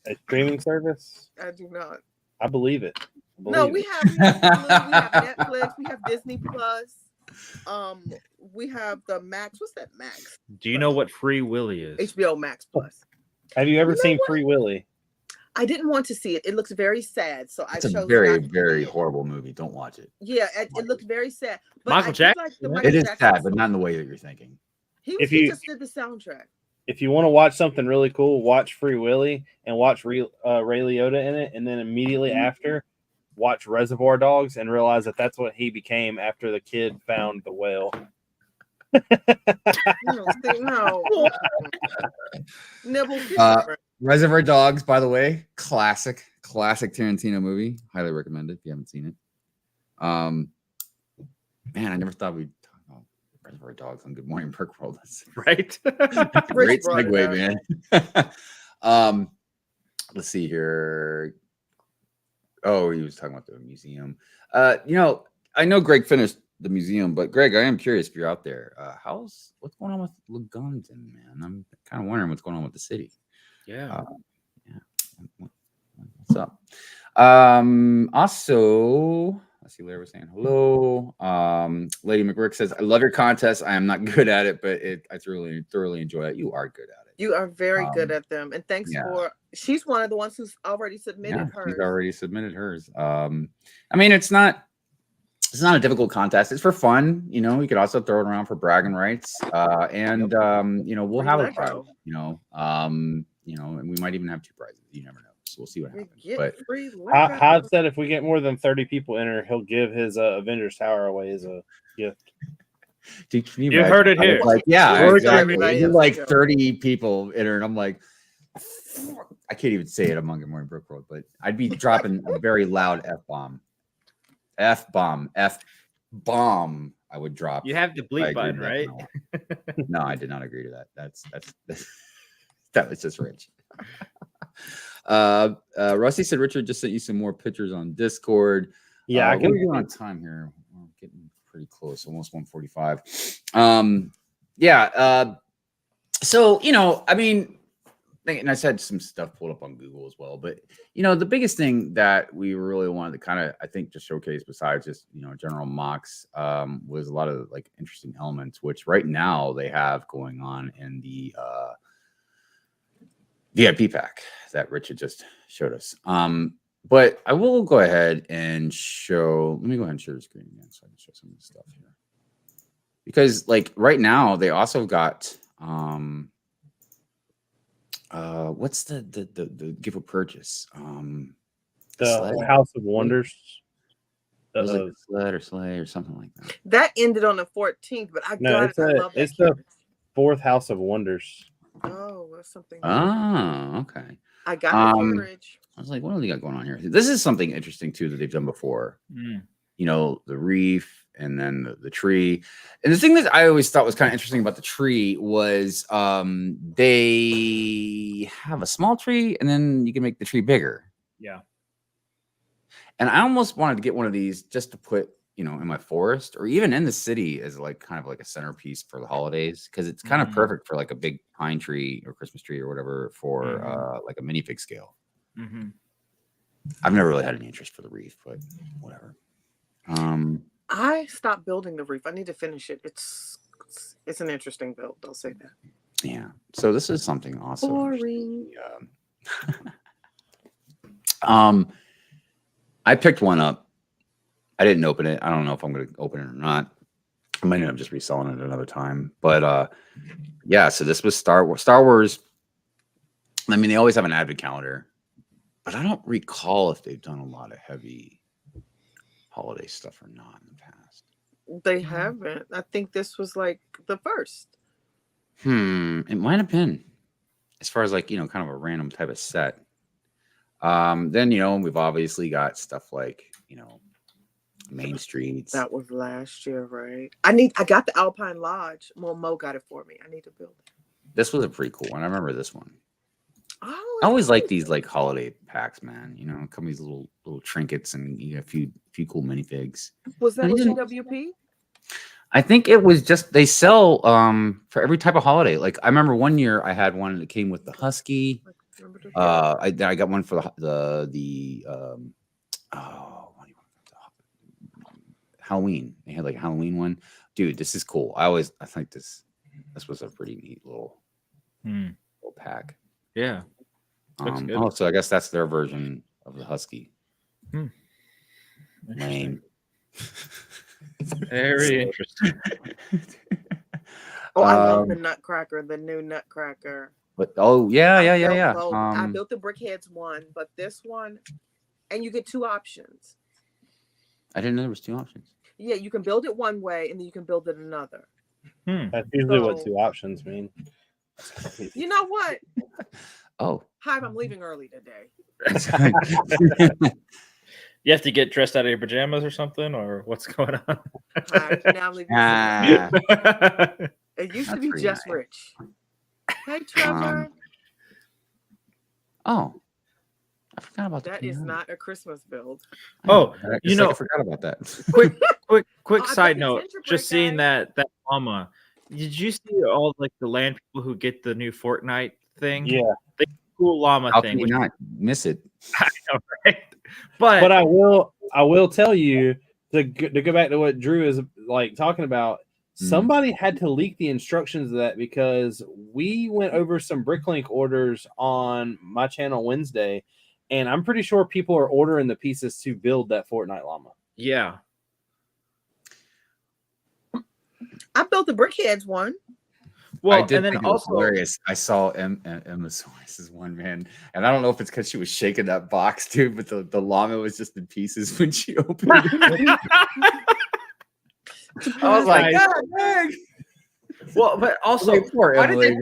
a streaming service? I do not. I believe it. No, we have Hulu, we have Netflix, we have Disney Plus, we have the Max. What's that Max? Do you know what Free Willy is? HBO Max Plus. Have you ever seen Free Willy? I didn't want to see it. It looks very sad, so it's a very, very horrible movie. Don't watch it. Yeah, it looked very sad. But Michael Jackson. It is sad, but not in the way that you're thinking. He just did the soundtrack. If you want to watch something really cool, watch Free Willy and watch Ray Liotta in it, and then immediately after, watch Reservoir Dogs and realize that that's what he became after the kid found the whale. No. Reservoir Dogs, by the way, classic Tarantino movie. Highly recommend it if you haven't seen it. Man, I never thought we'd talk about Reservoir Dogs on Good Morning Brick World. That's right. Great segue, man. Let's see here. Oh, he was talking about the museum. I know Greg finished the museum, but Greg, I am curious if you're out there. What's going on with Legunton, man? I'm kind of wondering what's going on with the city. Yeah. What's up? Also, let's see. Larry was saying hello. Lady McRick says, "I love your contest. I am not good at it, but I thoroughly enjoy it. You are good at it. You are very good at them, and thanks for. She's one of the ones who's already submitted hers. She's already submitted hers. I mean, it's not a difficult contest. It's for fun. You could also throw it around for bragging rights. And we'll have a prize. And we might even have two prizes. You never know. So we'll see what happens. But Hive said if we get more than 30 people enter, he'll give his Avengers Tower away as a gift. Dude, you heard it here. Like, like 30 people enter, and I'm like, I can't even say it among Good Morning Brick World, but I'd be dropping a very loud F-bomb. bomb I would drop. You have the bleep button, right? No, I did not agree to that. That's that was just rich. Rusty said Richard just sent you some more pictures on Discord. Yeah, what are we doing on time here? We're getting pretty close, almost 1:45. So I mean, and I said some stuff pulled up on Google as well, but the biggest thing that we really wanted to kind of, I think, just showcase besides just general mocks was a lot of like interesting elements, which right now they have going on in the VIP pack that Richard just showed us. But I will go ahead and show. Let me go ahead and share the screen again so I can show some of the stuff here. Because like right now they also got what's the gift of purchase? The House of Wonders. It was like sled or sleigh or something like that. That ended on the 14th, but I love that. It's the 4th House of Wonders. Oh, that's something. Oh, okay. I got the courage. I was like, what do they got going on here? This is something interesting too that they've done before. The reef and then the tree. And the thing that I always thought was kind of interesting about the tree was they have a small tree and then you can make the tree bigger. Yeah. And I almost wanted to get one of these just to put, in my forest or even in the city as like kind of like a centerpiece for the holidays, because it's kind of perfect for like a big pine tree or Christmas tree or whatever for like a minifig scale. I've never really had any interest for the reef, but whatever. I stopped building the reef. I need to finish it. It's an interesting build. I'll say that. Yeah. So this is something awesome. Boring. I picked one up. I didn't open it. I don't know if I'm going to open it or not. I might end up just reselling it another time. But so this was Star Wars. Star Wars. I mean, they always have an advent calendar, but I don't recall if they've done a lot of heavy holiday stuff or not in the past. They haven't. I think this was like the first. It might have been, as far as like kind of a random type of set. Then we've obviously got stuff like Main Streets. That was last year, right? I got the Alpine Lodge. Well, Mo got it for me. I need to build it. This was a pretty cool one. I remember this one. Oh, I always like these like holiday packs, man. Come these little trinkets and a few cool minifigs. Was that GWP? I think it was just they sell for every type of holiday. Like I remember one year I had one that came with the husky. I got one for the Halloween. They had like a Halloween one. Dude, this is cool. I think this was a pretty neat little pack. Yeah. So I guess that's their version of the husky. Lame. Very interesting. I love the Nutcracker, the new Nutcracker. But yeah. I built the Brickheads one, but this one, and you get 2 options. I didn't know there was 2 options. Yeah, you can build it one way, and then you can build it another. That's usually what 2 options mean. You know what? Oh, Hive, I'm leaving early today. You have to get dressed out of your pajamas or something, or what's going on? Now I'm leaving. It used to be just nice. Rich. Hey, Trevor. I forgot about that. That is not a Christmas build. I forgot about that. Quick side note. Just seeing that llama. Did you see all like the land people who get the new Fortnite thing? Yeah, the cool llama How thing. Can you not miss it? I know, right? But I will tell you to go back to what Drew is like talking about. Somebody had to leak the instructions of that because we went over some Bricklink orders on my channel Wednesday, and I'm pretty sure people are ordering the pieces to build that Fortnite llama. Yeah. I built the Brickheads one. Well, I did, and then also hilarious. I saw Emma Soares' one, man, and I don't know if it's because she was shaking that box too, but the llama was just in pieces when she opened it. I was like, God dang. Well, but also, poor Emily,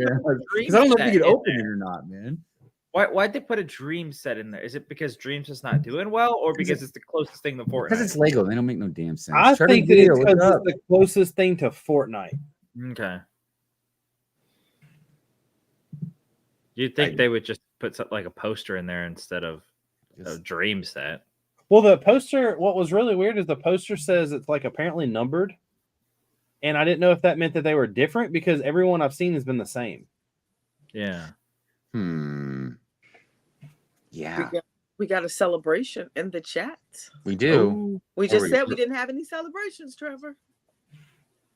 because I don't know if you can open it or not, man. Why'd they put a Dream set in there? Is it because Dreams is not doing well, or because it's the closest thing to Fortnite? Because it's Lego. They don't make no damn sense. I think that it's because it's the closest thing to Fortnite. Okay. You'd think they would just put something like a poster in there instead of a Dream set. Well, the poster, what was really weird is the poster says it's like apparently numbered. And I didn't know if that meant that they were different because everyone I've seen has been the same. Yeah. Yeah. We got a celebration in the chat. We do. We just said we didn't have any celebrations, Trevor.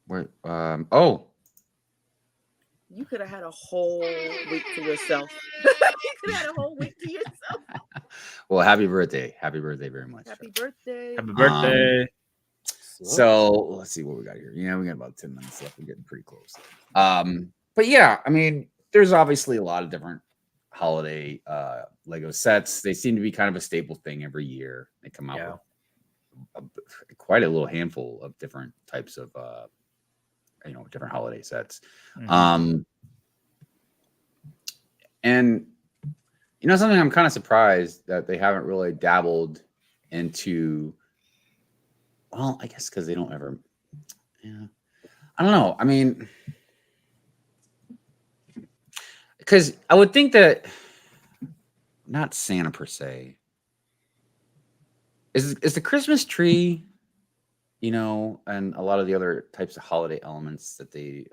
You could have had a whole week to yourself. You could have had a whole week to yourself. Well, happy birthday. Happy birthday very much. Happy birthday. Happy birthday. So let's see what we got here. Yeah, we got about 10 minutes left. We're getting pretty close. But yeah, I mean, there's obviously a lot of different holiday Lego sets. They seem to be kind of a staple thing every year. They come out with quite a little handful of different types of different holiday sets. And something I'm kind of surprised that they haven't really dabbled into. Well, I guess because they don't ever. Yeah, I don't know. I mean, because I would think that not Santa per se is the Christmas tree, and a lot of the other types of holiday elements that they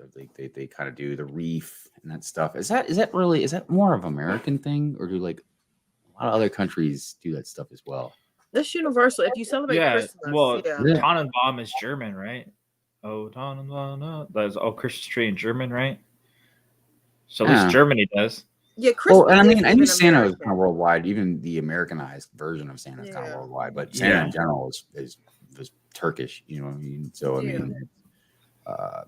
kind of do, the wreath and that stuff. Is that more of an American thing, or do like a lot of other countries do that stuff as well? That's universal. If you celebrate Christmas, Tannenbaum is German, right? Oh, Tannenbaum, that's Christmas tree in German, right? So at least Germany does. Yeah, Christmas. Well, and I knew Santa is kind of worldwide. Even the Americanized version of Santa is kind of worldwide, but Santa in general is Turkish. You know what I mean? So I mean,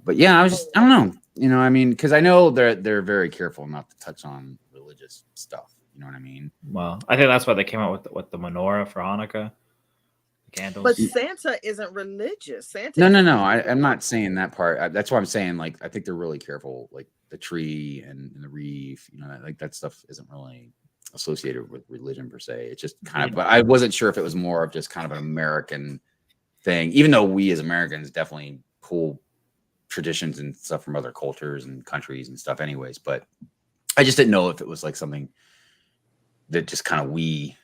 but yeah, I don't know. Because I know they're very careful not to touch on religious stuff. You know what I mean? Well, I think that's why they came out with the menorah for Hanukkah, the candles. But Santa isn't religious. Santa. No. I'm not saying that part. That's why I'm saying I think they're really careful, like the tree and the wreath. That stuff isn't really associated with religion per se. It's just kind of. But I wasn't sure if it was more of just kind of an American thing, even though we as Americans definitely pull traditions and stuff from other cultures and countries and stuff, anyways. But I just didn't know if it was like something that just we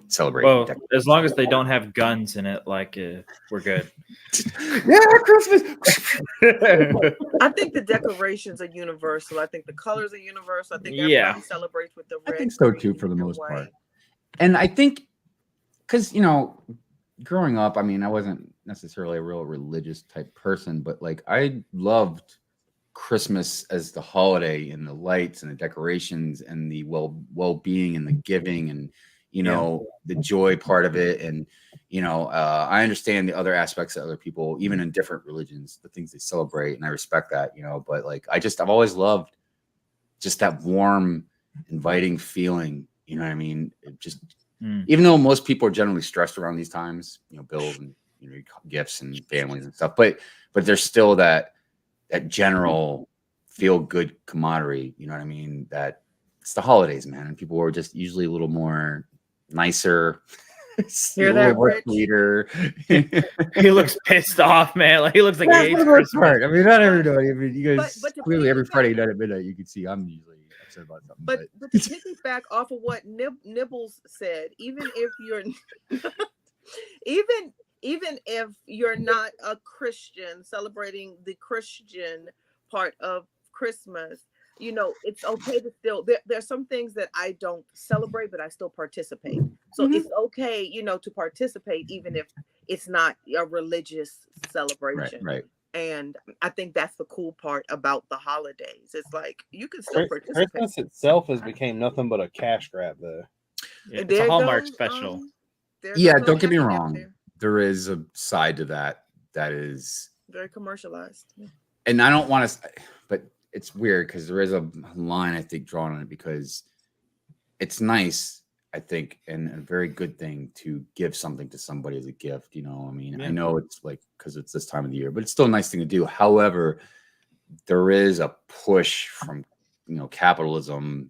celebrate. Well, as long as they don't have guns in it, we're good. Yeah, Christmas. I think the decorations are universal. I think the colors are universal. I think everybody celebrates with the red. I think so too, for the most part. And I think because growing up, I mean, I wasn't necessarily a real religious type person, but I loved Christmas as the holiday and the lights and the decorations and the well-being and the giving and the joy part of it. And I understand the other aspects that other people, even in different religions, the things they celebrate, and I respect that, but I've always loved just that warm, inviting feeling. You know what I mean? Even though most people are generally stressed around these times, bills and gifts and families and stuff, but there's still that general feel good camaraderie, you know what I mean? That it's the holidays, man, and people are just usually a little more nicer, Hear that, Rich? sweeter. He looks pissed off, man. He looks like he hates Christmas. I mean, not everybody. I mean, you guys clearly every Friday night at midnight, you can see I'm usually upset about something. But to piggyback off of what Nibbles said, even if you're even if you're not a Christian celebrating the Christian part of Christmas, it's okay to still, there's some things that I don't celebrate, but I still participate. So it's okay, to participate, even if it's not a religious celebration. Right. And I think that's the cool part about the holidays. It's you can still participate. Christmas itself has became nothing but a cash grab, though. Yeah, it's a Hallmark special. Don't get me wrong. There is a side to that is very commercialized. Yeah. And I don't want to, but it's weird because there is a line, I think, drawn on it, because it's nice, I think, and a very good thing to give something to somebody as a gift. I mean, I know it's because it's this time of the year, but it's still a nice thing to do. However, there is a push from capitalism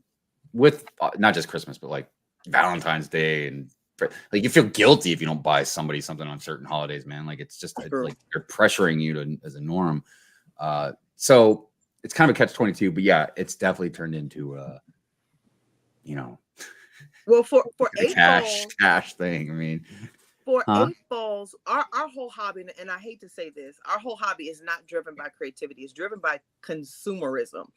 with not just Christmas, but like Valentine's Day, and like you feel guilty if you don't buy somebody something on certain holidays, man. Like it's just like they're pressuring you as a norm. So it's kind of a catch-22, but yeah, it's definitely turned into well, for cash thing. I mean, for AFOLs, our whole hobby, and I hate to say this, our whole hobby is not driven by creativity. It's driven by consumerism.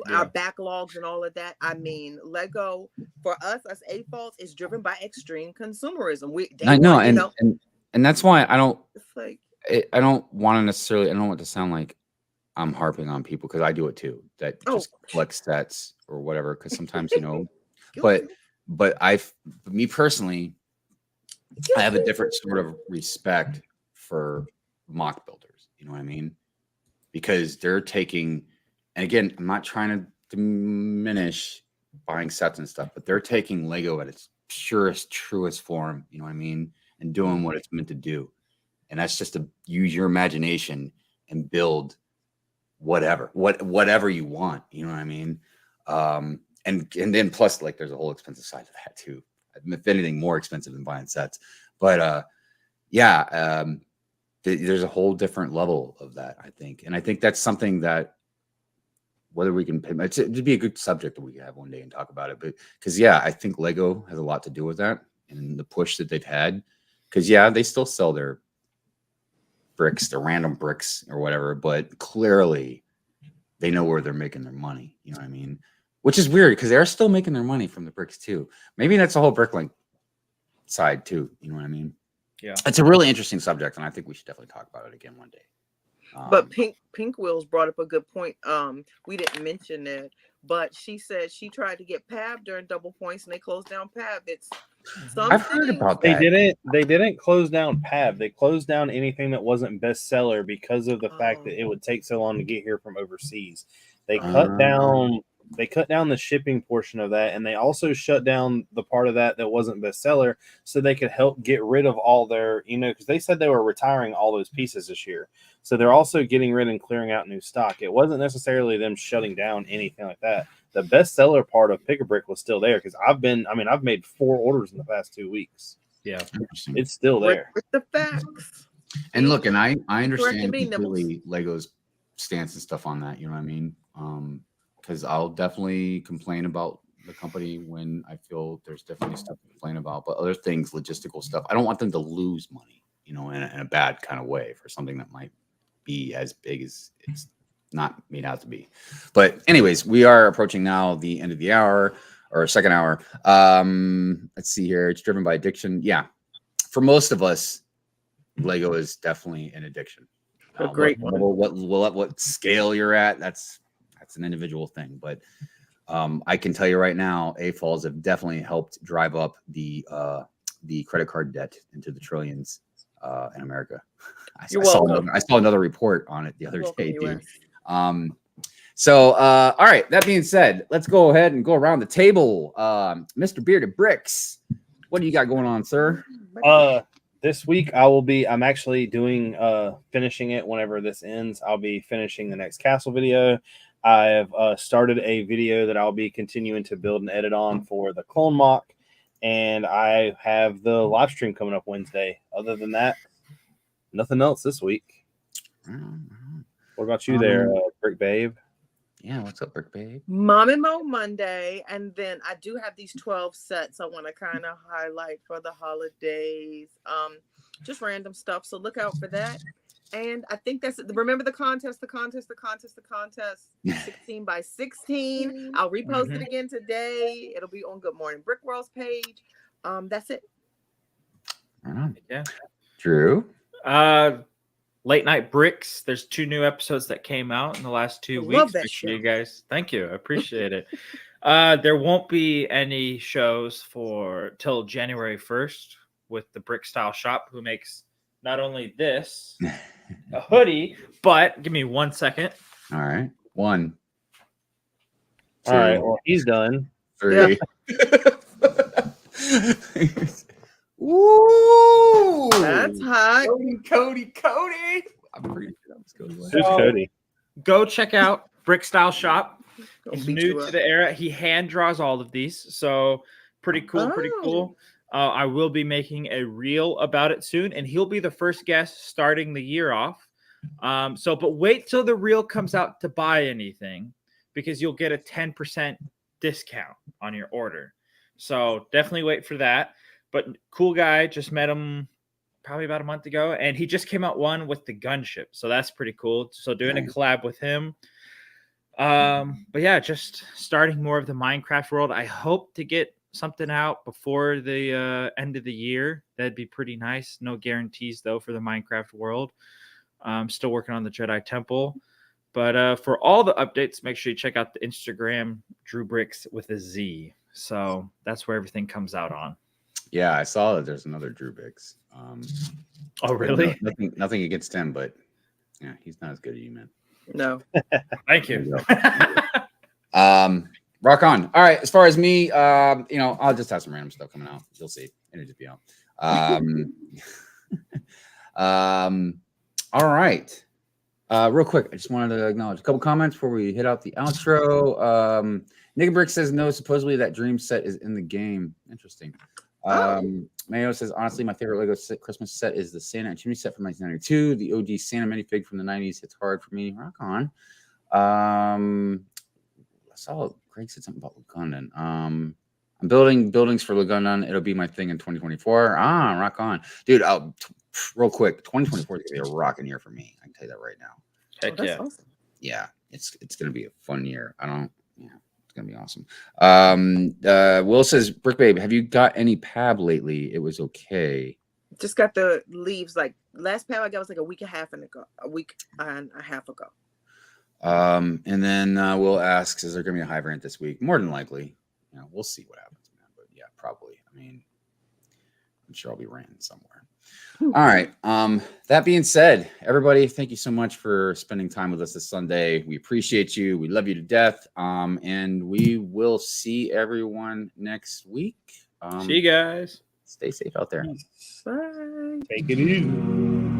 Our backlogs and all of that. I mean, Lego for us as AFOLs is driven by extreme consumerism. I know, and that's why I don't. It's like I don't want to necessarily. I don't want to sound like I'm harping on people, because I do it too. That just collect sets or whatever. Because sometimes but me personally, I have a different sort of respect for mock builders. You know what I mean? Because they're taking, and again, I'm not trying to diminish buying sets and stuff, but they're taking Lego at its purest, truest form. You know what I mean? And doing what it's meant to do. And that's just to use your imagination and build whatever you want. You know what I mean? And then plus, like, there's a whole expensive side to that too. If anything, more expensive than buying sets. But there's a whole different level of that, I think. And I think that's something that, whether we can, it'd be a good subject that we could have one day and talk about it. But because I think Lego has a lot to do with that and the push that they've had. Because they still sell their bricks, their random bricks or whatever, but clearly they know where they're making their money. You know what I mean? Which is weird, because they're still making their money from the bricks too. Maybe that's the whole Bricklink side too. You know what I mean? Yeah. It's a really interesting subject, and I think we should definitely talk about it again one day. But Pink Wheels brought up a good point. We didn't mention it, but she said she tried to get PAB during double points, and they closed down PAB. I've heard about that. They didn't close down PAB. They closed down anything that wasn't bestseller because of the fact that it would take so long to get here from overseas. They cut down the shipping portion of that, and they also shut down the part of that wasn't bestseller, so they could help get rid of all their, because they said they were retiring all those pieces this year. So they're also getting rid and clearing out new stock. It wasn't necessarily them shutting down anything like that. The bestseller part of Pick-a-Brick was still there, because I've made 4 orders in the past 2 weeks. Yeah, it's still there. With the facts. And look, and I understand completely Lego's stance and stuff on that. You know what I mean? Because I'll definitely complain about the company when I feel there's definitely stuff to complain about, but other things, logistical stuff, I don't want them to lose money, in a bad kind of way for something that might be as big as it's not made out to be. But anyways, we are approaching now the end of the hour, or second hour. Let's see here. It's driven by addiction. Yeah. For most of us, Lego is definitely an addiction. Great. What scale you're at, that's an individual thing, but I can tell you right now, AFOLs have definitely helped drive up the credit card debt into the trillions in America. I saw another report on it the other day, dude. So all right, that being said, let's go ahead and go around the table. Mr. Bearded Brix, what do you got going on, sir? This week I'm actually doing finishing it whenever this ends. I'll be finishing the next castle video. I've started a video that I'll be continuing to build and edit on for the clone mock, and I have the live stream coming up Wednesday. Other than that, nothing else this week. What about you there, Brick Babe? Yeah, what's up, Brick Babe? Mom and Mo Monday, and then I do have these 12 sets I want to kind of highlight for the holidays. Just random stuff, so look out for that. And I think that's it. Remember the contest. 16 by 16. I'll repost it again today. It'll be on Good Morning Brick World's page. That's it. Yeah. Drew. Late Night Bricks. There's 2 new episodes that came out in the last 2 weeks. Love that Make sure show. you guys. Thank you. I appreciate it. There won't be any shows till January 1st with the Brick Style Shop, who makes not only this, a hoodie, but give me 1 second. All right. 1, 2, all right. Well, he's done. 3. Yeah. Woo! That's hot. Cody. I'm pretty sure that was Cody. Who's Cody? Go check out Brick Style Shop. He's new to the era. He hand draws all of these, so pretty cool. Pretty cool. I will be making a reel about it soon, and he'll be the first guest starting the year off. But wait till the reel comes out to buy anything, because you'll get a 10% discount on your order. So definitely wait for that. But cool guy, just met him probably about a month ago, and he just came out one with the gunship, so that's pretty cool. So doing a collab with him. But yeah, just starting more of the Minecraft world. I hope to get something out before the end of the year. That'd be pretty nice. No guarantees though for the Minecraft world. I'm still working on the Jedi Temple. But for all the updates, make sure you check out the Instagram, Drew Brix with a Z. So that's where everything comes out on. Yeah, I saw that there's another Drew Brix. Oh, really? Nothing against him, but yeah, he's not as good as you, man. No. Thank you. Rock on. All right. As far as me, I'll just have some random stuff coming out. You'll see. It'll just be out. All right. Real quick, I just wanted to acknowledge a couple comments before we hit out the outro. Nigga Brick says no. Supposedly that dream set is in the game. Interesting. Mayo says, honestly, my favorite Lego Christmas set is the Santa and Chimney set from 1992. The OG Santa minifig from the 90s hits hard for me. Rock on. I saw Greg said something about Lagundan. I'm building buildings for Lagundan. It'll be my thing in 2024. Rock on. Dude, real quick, 2024 is going to be a rocking year for me. I can tell you that right now. Heck yeah. Awesome. Yeah, it's going to be a fun year. It's gonna be awesome. Will says, Brick Babe, have you got any pab lately? It was okay. Just got the leaves. Like last pab I got was like a week and a half ago. And then Will asks, is there gonna be a hive rant this week? More than likely. We'll see what happens, man. But yeah, probably. I mean, I'm sure I'll be ranting somewhere. All right. That being said, everybody, thank you so much for spending time with us this Sunday. We appreciate you. We love you to death. And we will see everyone next week. See you guys. Stay safe out there. Bye. Take it easy.